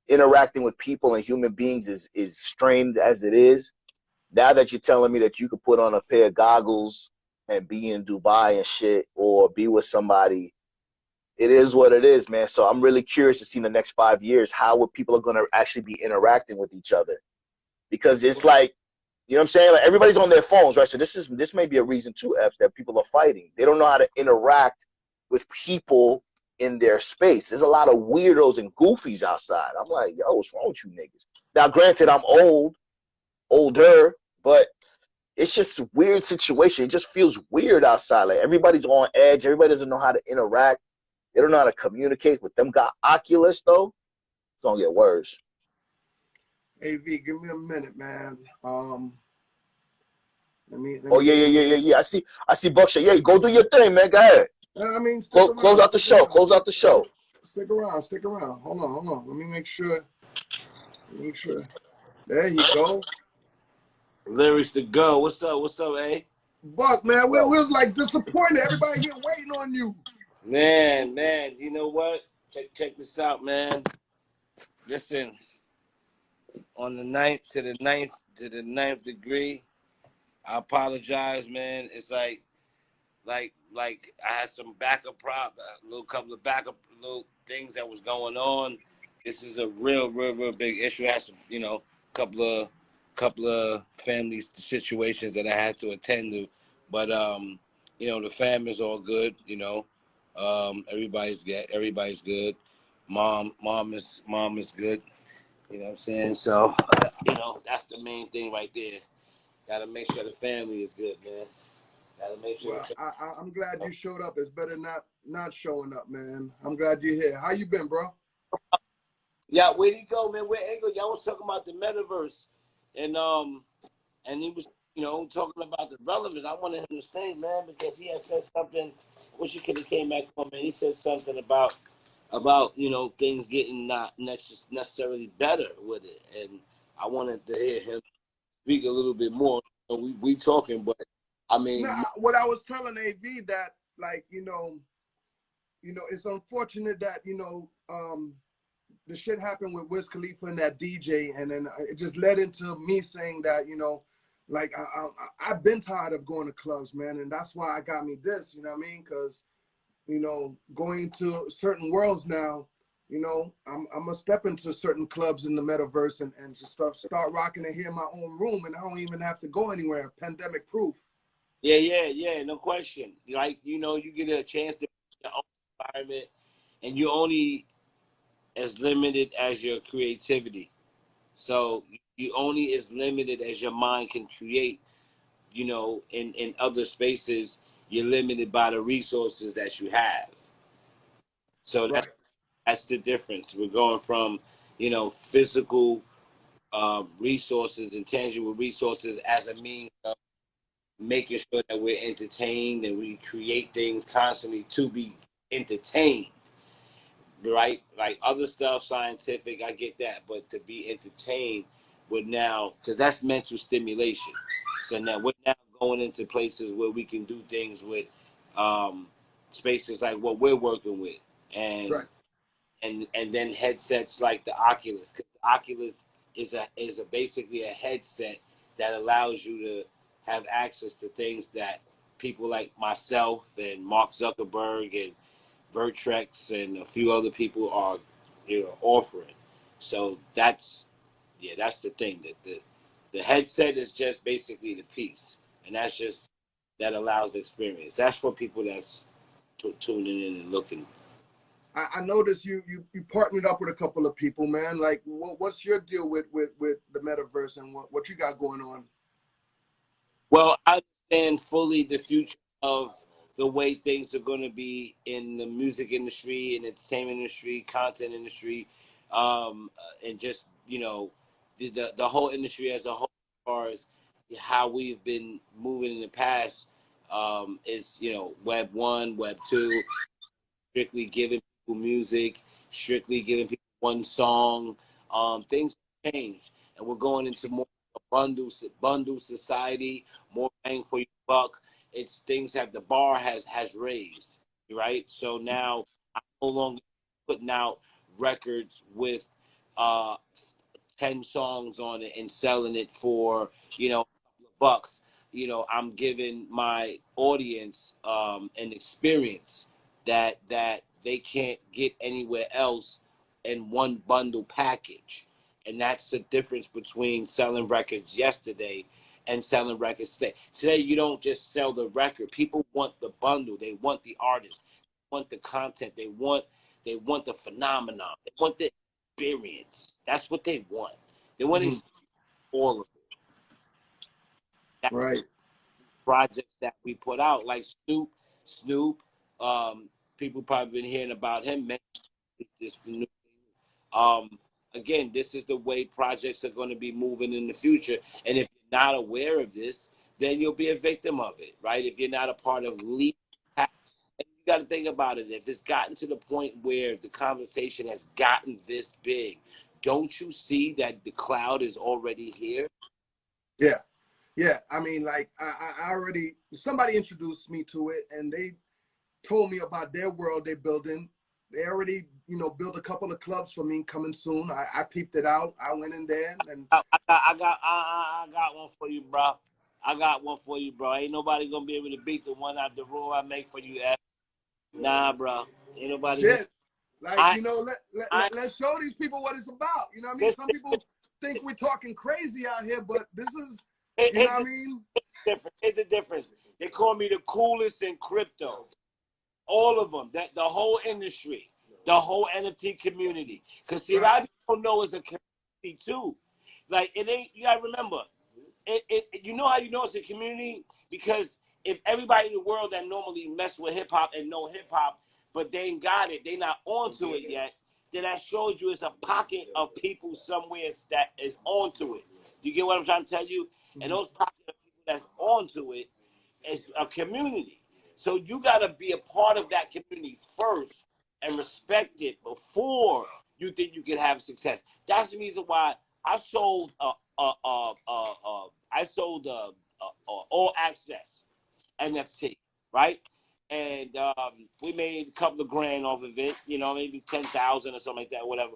interacting with people and human beings is strained as it is. Now that you're telling me that you could put on a pair of goggles and be in Dubai and shit, or be with somebody, it is what it is, man. So I'm really curious to see in the next 5 years how people are going to actually be interacting with each other, because it's like, you know what I'm saying? Like, everybody's on their phones, right? So this may be a reason too, Epps, that people are fighting. They don't know how to interact with people in their space. There's a lot of weirdos and goofies outside. I'm like, yo, what's wrong with you niggas? Now, granted, I'm older, but it's just a weird situation. It just feels weird outside. Like everybody's on edge. Everybody doesn't know how to interact. They don't know how to communicate. With them got Oculus though, it's gonna get worse. AV, give me a minute, man. Let me Yeah. I see Buckshot. Yeah, go do your thing, man. Go ahead. I mean, Close out the show. Close out the show. Stick around. Hold on. Let me make sure. There you go. Lyrics to go. What's up, eh? Buck, man, we was like disappointed. Everybody here waiting on you. Man, you know what? Check this out, man. Listen, on the ninth to the ninth degree, I apologize, man. It's like I had some backup couple of backup little things that was going on. This is a real big issue. I had some, couple of family situations that I had to attend to, but the family's all good. Everybody's good. Mom is good. You know what I'm saying? So, that's the main thing right there. Gotta make sure the family is good, man. Gotta make sure. Well, I'm glad you showed up. It's better not showing up, man. I'm glad you're here. How you been, bro? Yeah, where'd he go, man? Where Angle? Y'all was talking about the metaverse, and he was, talking about the relevance. I wanted him to stay, man, because he had said something. I wish he could have came back on, man. He said something about things getting not necessarily better with it, and I wanted to hear him speak a little bit more. We talking, but I mean, what I was telling AV that, like, it's unfortunate that the shit happened with Wiz Khalifa and that DJ, and then it just led into me saying that, like I've been tired of going to clubs, man, and that's why I got me this, you know what I mean? Because going to certain worlds now, I'm gonna step into certain clubs in the metaverse and just start rocking it here in my own room, and I don't even have to go anywhere. Pandemic proof. Yeah, no question. Like, you get a chance to be in your own environment, and you're only as limited as your creativity. So you only as limited as your mind can create. In other spaces, you're limited by the resources that you have. So that's the difference. We're going from, physical resources and tangible resources as a means of making sure that we're entertained and we create things constantly to be entertained, right? Like other stuff, scientific, I get that, but to be entertained would now, because that's mental stimulation. So now we're now going into places where we can do things with spaces like what we're working with, and Right. and then headsets like the Oculus. Because the Oculus is basically a headset that allows you to have access to things that people like myself and Mark Zuckerberg and Vertrex and a few other people are, offering. So that's the thing. That the headset is just basically the piece, and that allows the experience. That's for people that's tuning in and looking. I noticed you partnered up with a couple of people, man. Like, what's your deal with the metaverse and what you got going on? Well, I understand fully the future of the way things are going to be in the music industry and entertainment industry, content industry, and just the whole industry as a whole. As far as how we've been moving in the past, is Web 1, Web 2, strictly giving people music, strictly giving people one song. Things have changed, and we're going into more bundle society, more bang for your buck. It's things have the bar has raised, right? So now I'm no longer putting out records with 10 songs on it and selling it for a couple of bucks. I'm giving my audience an experience that they can't get anywhere else in one bundle package. And that's the difference between selling records yesterday and selling records today. Today, you don't just sell the record. People want the bundle. They want the artist. want the content. They want the phenomenon. They want the experience. That's what they want. They want to all of it. That's Right. projects that we put out, like Snoop. People probably been hearing about him. This new again, this is the way projects are going to be moving in the future. And if you're not aware of this, then you'll be a victim of it, right? If you're not a part of lead, and you got to think about it. If it's gotten to the point where the conversation has gotten this big, don't you see that the cloud is already here? Yeah. Yeah. I mean, like, I already, somebody introduced me to it, and they told me about their world they're building. They already, built a couple of clubs for me coming soon. I peeped it out. I went in there and I got one for you, bro. I got one for you, bro. Ain't nobody gonna be able to beat the one out the rule I make for you, Epps. Nah, bro. Ain't nobody. shit. Like, let's show these people what it's about. You know what I mean? Some people think we're talking crazy out here, but this is, you know what I mean? Here's the difference. They call me the coolest in crypto. All of them, the whole industry, the whole NFT community. Because see, a lot of people know it's a community too. Like, it ain't. You gotta remember, you know how you know it's a community? Because if everybody in the world that normally mess with hip hop and know hip hop, but they ain't got it, they not onto it yet, then that shows you it's a pocket of people somewhere that is onto it. You get what I'm trying to tell you? And those pockets of people that's onto it is a community. So you got to be a part of that community first and respect it before you think you can have success. That's the reason why I sold all access NFT, right? And we made a couple of grand off of it, maybe 10,000 or something like that, whatever.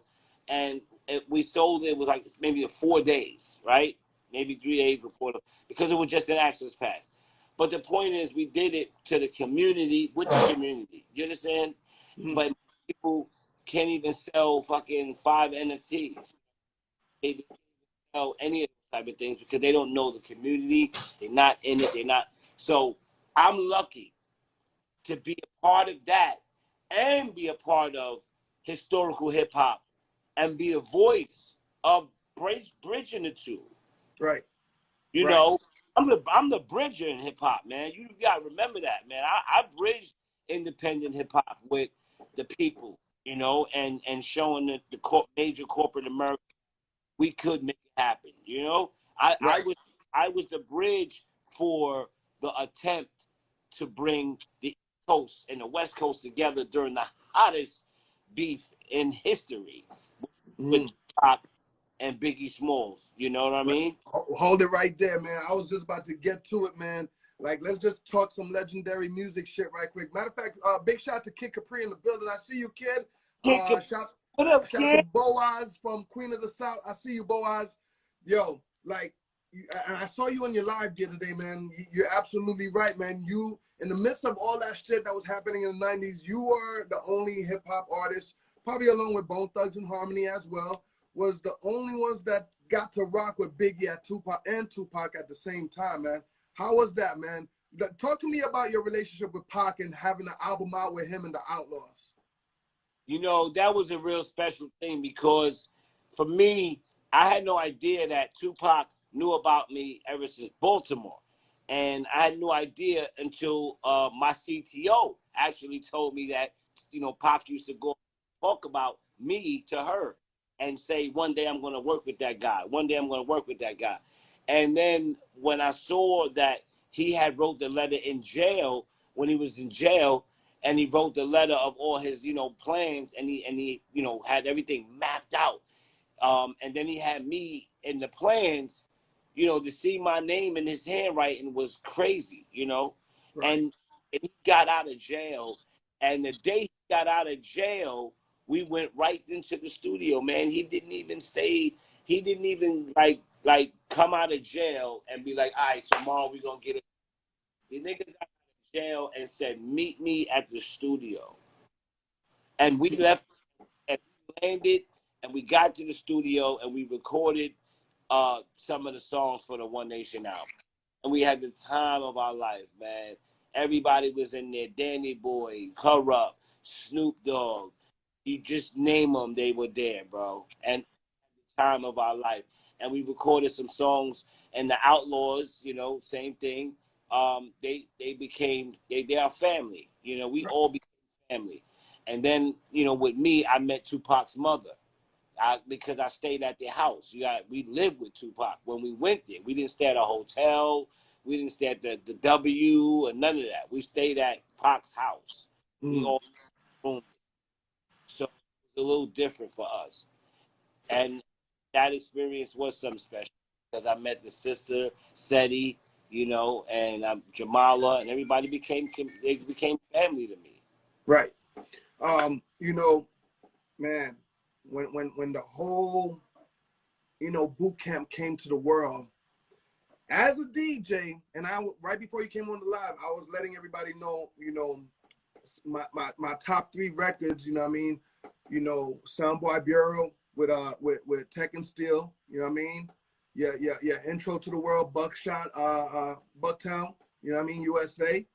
And we sold it was like maybe 4 days, right? Maybe 3 days before because it was just an access pass. But the point is, we did it to the community, with the community. You understand? But people can't even sell fucking 5 NFTs. They can't sell any of those type of things because they don't know the community. They're not in it. They're not. So I'm lucky to be a part of that and be a part of historical hip hop and be a voice of bridging the two. Right. You know, I'm the bridger in hip hop, man. You gotta remember that, man. I bridged independent hip hop with the people, and showing the major corporate America we could make it happen. I was the bridge for the attempt to bring the East Coast and the West Coast together during the hottest beef in history with Tupac and Biggie Smalls. You know what I mean? Hold it right there, man. I was just about to get to it, man. Like, let's just talk some legendary music shit right quick. Matter of fact, big shout to Kid Capri in the building. I see you, kid. What up, shout kid? to Boaz from Queen of the South. I see you, Boaz. Yo, like, and I saw you on your live the other day, man. You're absolutely right, man. You, in the midst of all that shit that was happening in the 90s, you are the only hip-hop artist, probably along with Bone Thugs and Harmony as well, was the only ones that got to rock with Biggie at Tupac at the same time, man. How was that, man? Talk to me about your relationship with Pac and having an album out with him and the Outlaws. That was a real special thing because for me, I had no idea that Tupac knew about me ever since Baltimore. And I had no idea until my CTO actually told me that, Pac used to go talk about me to her and say, one day I'm going to work with that guy. One day I'm going to work with that guy. And then when I saw that he had wrote the letter in jail, when he was in jail, and he wrote the letter of all his, plans, and he had everything mapped out. And then he had me in the plans, to see my name in his handwriting was crazy, And he got out of jail. And the day he got out of jail, we went right into the studio, man. He didn't even stay. He didn't even like come out of jail and be like, all right, tomorrow we're going to get it. The nigga got out of jail and said, meet me at the studio. And we left and we landed and we got to the studio and we recorded some of the songs for the One Nation album. And we had the time of our life, man. Everybody was in there. Danny Boy, Corrupt, Snoop Dogg. You just name them, they were there, bro. And the time of our life. And we recorded some songs. And the Outlaws, you know, same thing. They are family. You know, we all became family. And then, you know, with me, I met Tupac's mother. Because I stayed at their house. We lived with Tupac when we went there. We didn't stay at a hotel. We didn't stay at the W or none of that. We stayed at Pac's house. We all roomed. So it was a little different for us. And that experience was something special because I met the sister, Seti, you know, and Jamala, and everybody became family to me. Right. You know, man, when the whole, you know, boot camp came to the world, as a DJ, and right before you came on the live, I was letting everybody know, you know, my top 3 records, you know what I mean? You know, Soundboy Bureau with Tech and Steel, you know what I mean? Yeah, Intro to the World, Buckshot, Bucktown, you know what I mean, USA.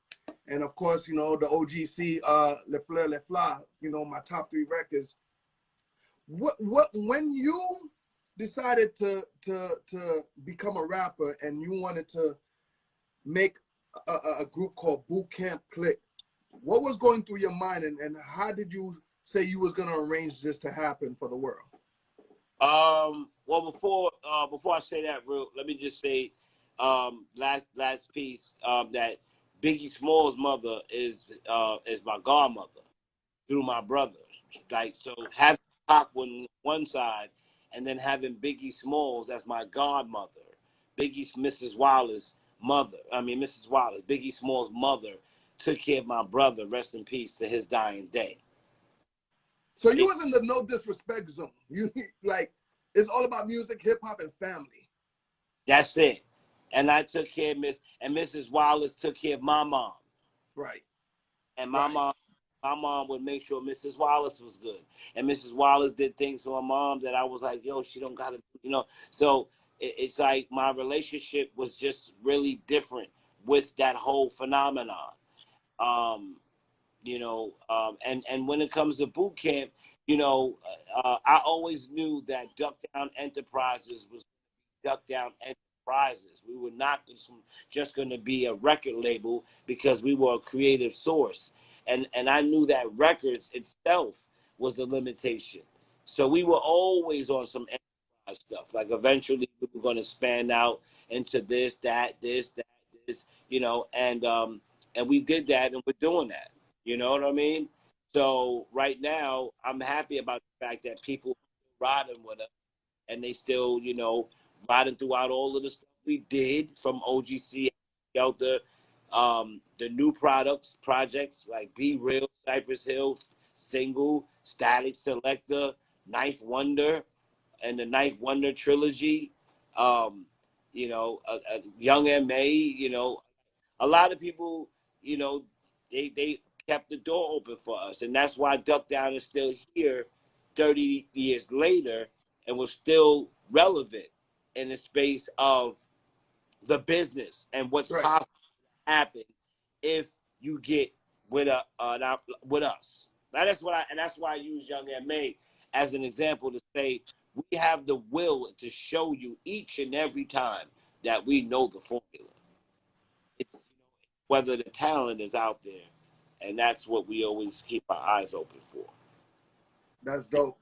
And of course, you know, the OGC, Le Fleur, Le Fla, you know, my top 3 records. When you decided to become a rapper and you wanted to make a group called Boot Camp Click, what was going through your mind, and how did you say you was gonna arrange this to happen for the world? Well, before I say that, let me just say, last piece, that Biggie Small's mother is my godmother through my brother. Like, so having Pac on one side and then having Biggie Smalls as my godmother, Mrs. Wallace's mother. Biggie Smalls' mother took care of my brother. Rest in peace to his dying day. So you was in the no disrespect zone. You like, it's all about music, hip hop, and family. That's it. And I took care of Mrs. Wallace took care of my mom. Right. And my mom would make sure Mrs. Wallace was good. And Mrs. Wallace did things to my mom that I was like, yo, she don't gotta, you know. So it's like my relationship was just really different with that whole phenomenon. You know, and when it comes to boot camp, you know, I always knew that Duck Down Enterprises was Duck Down Enterprises. We were not just going to be a record label because we were a creative source. And I knew that records itself was a limitation. So we were always on some enterprise stuff. Like eventually we were going to span out into this, you know, and we did that and we're doing that. You know what I mean? So right now, I'm happy about the fact that people are riding with us, and they still, you know, riding throughout all of the stuff we did from OGC out the new projects like Be Real, Cypress Hill, Single, Static Selector, Knife Wonder, and the Knife Wonder trilogy. You know, Young M.A., you know, a lot of people, you know, they kept the door open for us. And that's why Duck Down is still here 30 years later and was still relevant in the space of the business and what's possible to happen if you get with us. Now that's why I use Young M.A. as an example to say we have the will to show you each and every time that we know the formula. It's, you know, whether the talent is out there. And that's what we always keep our eyes open for. That's dope.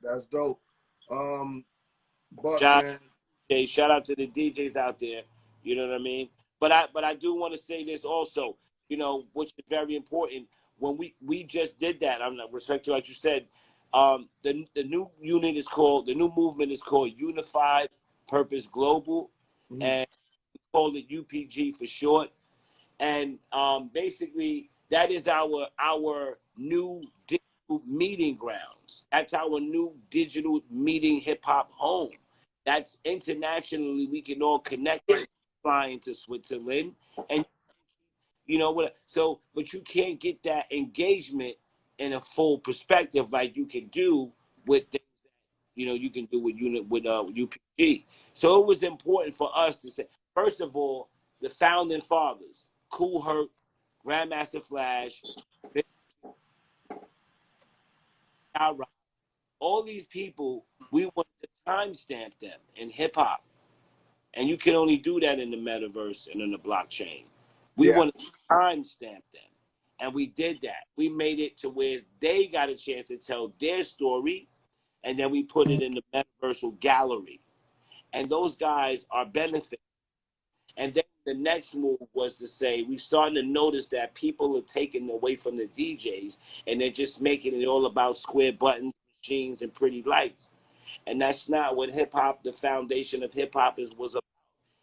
But shout out to the DJs out there. You know what I mean? But I do want to say this also, you know, which is very important. When we just did that, I'm not respect to what you said. The new movement is called Unified Purpose Global, and we call it UPG for short. And basically, that is our new digital meeting grounds. That's our new digital meeting hip hop home. That's internationally we can all connect, flying to Switzerland, and you know what? So, but you can't get that engagement in a full perspective like you can do with things that you know you can do with UPG. So it was important for us to say, first of all, the founding fathers, Kool Herc, Grandmaster Flash, Rock, all these people, we want to timestamp them in hip hop. And you can only do that in the metaverse and in the blockchain. We Yeah. want to timestamp them. And we did that. We made it to where they got a chance to tell their story, and then we put it in the metaversal gallery. And those guys are benefiting. And then the next move was to say, we starting to notice that people are taking away from the DJs, and they're just making it all about square buttons, machines, and pretty lights. And that's not what hip hop, the foundation of hip hop was about,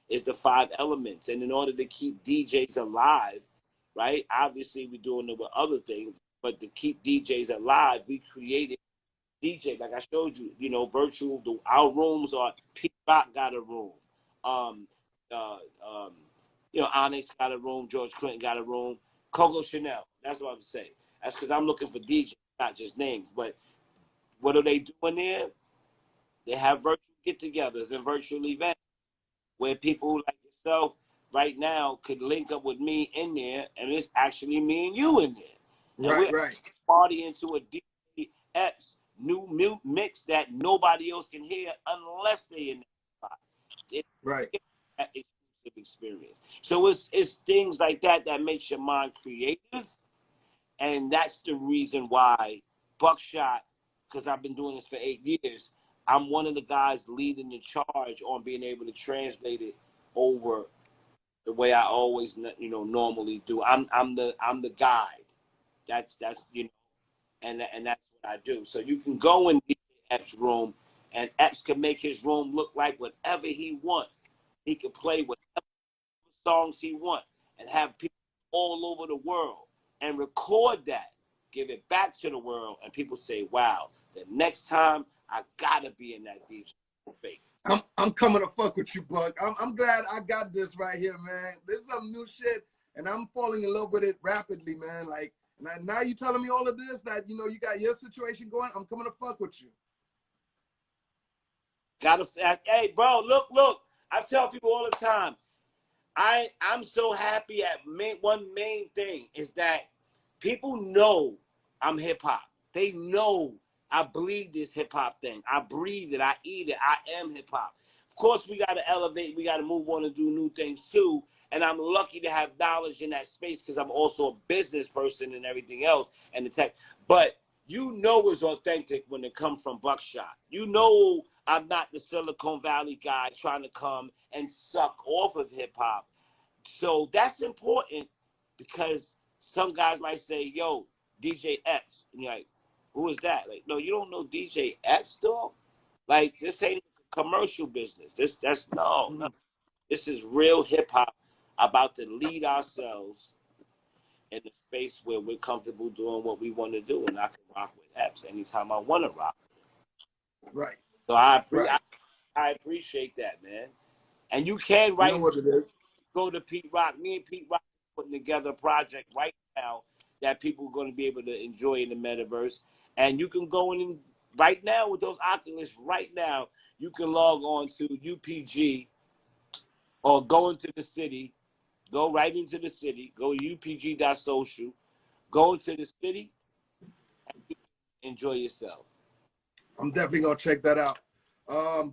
is the 5 elements. And in order to keep DJs alive, right? Obviously, we're doing it with other things, but to keep DJs alive, we created DJ. Like I showed you, virtual. Our rooms are. Pete Rock got a room. Uh, um, Onyx got a room. George Clinton got a room. Coco Chanel. That's what I'm saying. That's because I'm looking for DJs, not just names. But what are they doing there? They have virtual get-togethers and virtual events where people like yourself right now could link up with me in there, and it's actually me and you in there. And we're partying to a DJ Epps new mix that nobody else can hear unless they in that spot. It's that exclusive experience. So it's things like that that makes your mind creative, and that's the reason why Buckshot, because I've been doing this for 8 years, I'm one of the guys leading the charge on being able to translate it over the way I always normally do. I'm the guide. That's and that's what I do. So you can go in the Epps room, and Epps can make his room look like whatever he wants. He can play whatever songs he wants and have people all over the world and record that, give it back to the world, and people say, "Wow, the next time I gotta be in that DJ space." I'm coming to fuck with you, Buck. I'm glad I got this right here, man. This is some new shit, and I'm falling in love with it rapidly, man. Like, now you telling me all of this, that you got your situation going. I'm coming to fuck with you. Hey, bro, look. I tell people all the time, I'm so happy at one main thing is that people know I'm hip hop. They know I bleed this hip hop thing. I breathe it. I eat it. I am hip hop. Of course, we got to elevate. We got to move on and do new things too. And I'm lucky to have knowledge in that space because I'm also a business person and everything else and the tech. But it's authentic when it comes from Buckshot. I'm not the Silicon Valley guy trying to come and suck off of hip hop. So that's important because some guys might say, "Yo, DJ Epps," and you're like, "Who is that?" Like, no, you don't know DJ Epps, dog. Like, this ain't commercial business. That's no. This is real hip hop about to lead ourselves in a space where we're comfortable doing what we want to do, and I can rock with Epps anytime I want to rock. Right. So I appreciate that, man. And you can You know what it is. go to Pete Rock. Me and Pete Rock are putting together a project right now that people are going to be able to enjoy in the metaverse. And you can go in right now with those Oculus. Right now, you can log on to UPG or go into the city. Go right into the city. Go to upg.social. Go into the city and enjoy yourself. I'm definitely going to check that out.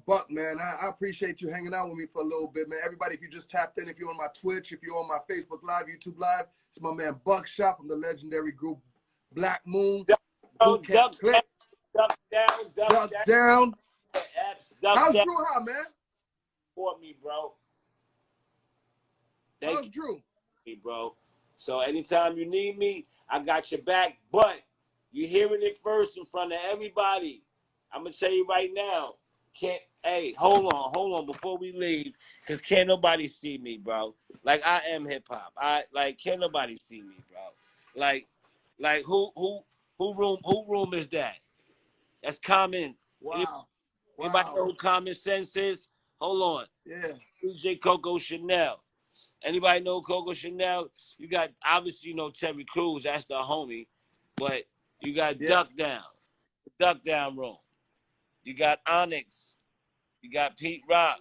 Buck, man, I appreciate you hanging out with me for a little bit, man. Everybody, if you just tapped in, if you're on my Twitch, if you're on my Facebook Live, YouTube Live, it's my man Buckshot from the legendary group Black Moon. Duck down. How's Drew High, man? Support me, bro. How's Drew? Me, bro. So anytime you need me, I got your back. But you're hearing it first in front of everybody. I'm gonna tell you right now. Hold on before we leave, because can't nobody see me, bro. Like, I am hip hop. Can't nobody see me, bro. Like who room is that? That's Common. Wow. Anybody know who Common Sense is? Hold on. Yeah. DJ Coco Chanel. Anybody know Coco Chanel? You got, obviously, Terry Crews. That's the homie. But you got Duck Down room. You got Onyx. You got Pete Rock.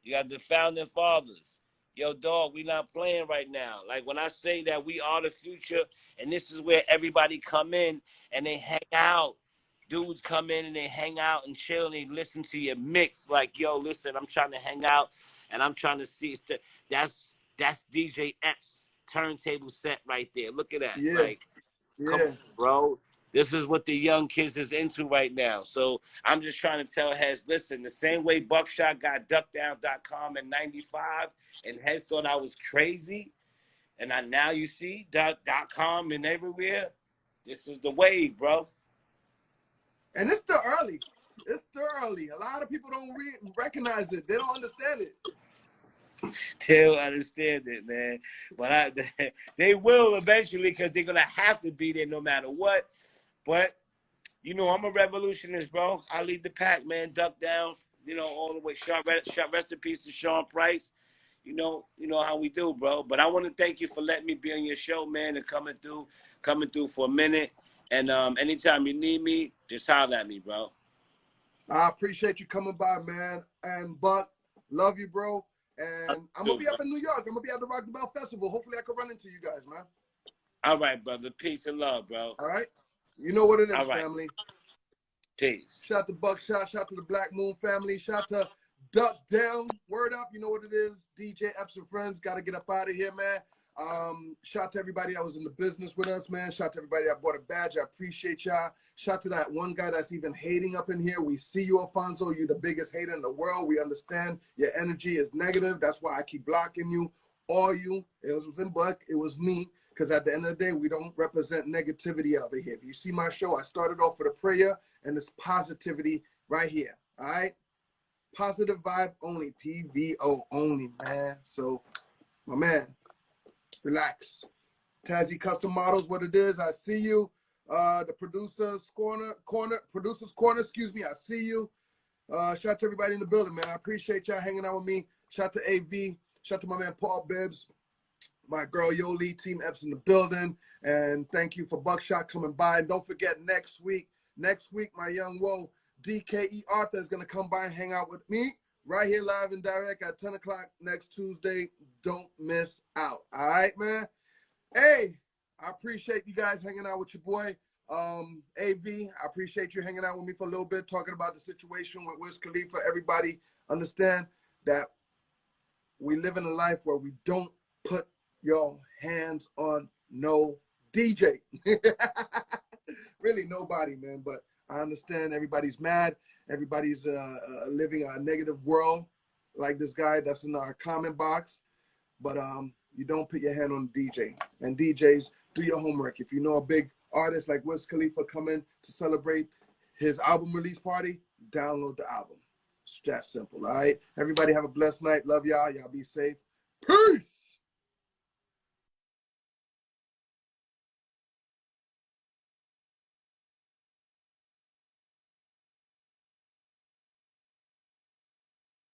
You got the Founding Fathers. Yo, dog, we not playing right now. Like, when I say that we are the future, and this is where everybody come in and they hang out dudes come in and they hang out and chill and they listen to your mix. Like, yo, listen, I'm trying to hang out and I'm trying to see. That's DJ Epps turntable set right there. Look at that. Yeah, Like, come yeah. on, bro. This is what the young kids is into right now. So I'm just trying to tell Heads, listen, the same way Buckshot got duckdown.com in 95 and Heads thought I was crazy. And now you see .com and everywhere. This is the wave, bro. And it's still early. It's still early. A lot of people don't recognize it. They don't understand it. They'll understand it, man. But they will eventually because they're going to have to be there no matter what. But, you know, I'm a revolutionist, bro. I lead the pack, man. Duck down, you know, all the way. Rest in peace to Sean Price. You know how we do, bro. But I want to thank you for letting me be on your show, man, and coming through for a minute. And anytime you need me, just holler at me, bro. I appreciate you coming by, man. And Buck, love you, bro. And I'm going to be up in New York. I'm going to be at the Rock the Bell Festival. Hopefully I can run into you guys, man. All right, brother. Peace and love, bro. All right? You know what it is, All right. family. Peace. Shout out to Buckshot. Shout out to the Black Moon family. Shout out to Duck Down. Word up. You know what it is. DJ Epps and friends. Got to get up out of here, man. Shout out to everybody that was in the business with us, man. Shout out to everybody that bought a badge. I appreciate y'all. Shout out to that one guy that's even hating up in here. We see you, Alfonso. You're the biggest hater in the world. We understand your energy is negative. That's why I keep blocking you. All you. It wasn't Buck. It was me. Because at the end of the day, we don't represent negativity over here. If you see my show, I started off with a prayer and it's positivity right here. All right? Positive vibe only. PVO only, man. So, my man, relax. Tazzy Custom Models, what it is, I see you. The Producers Corner, excuse me, I see you. Shout out to everybody in the building, man. I appreciate y'all hanging out with me. Shout out to AV. Shout out to my man Paul Bibbs. My girl Yoli, Team Epps in the building. And thank you for Buckshot coming by. And don't forget, next week, my young woe, DKE Arthur is going to come by and hang out with me right here live and direct at 10 o'clock next Tuesday. Don't miss out. All right, man? Hey, I appreciate you guys hanging out with your boy. AV, I appreciate you hanging out with me for a little bit, talking about the situation with Wiz Khalifa. Everybody understand that we live in a life where we don't put your hands on no DJ. Really nobody, man. But I understand everybody's mad. Everybody's living a negative world like this guy that's in our comment box. But you don't put your hand on the DJ. And DJs, do your homework. If you know a big artist like Wiz Khalifa coming to celebrate his album release party, download the album. It's that simple, all right? Everybody have a blessed night. Love y'all. Y'all be safe. Peace!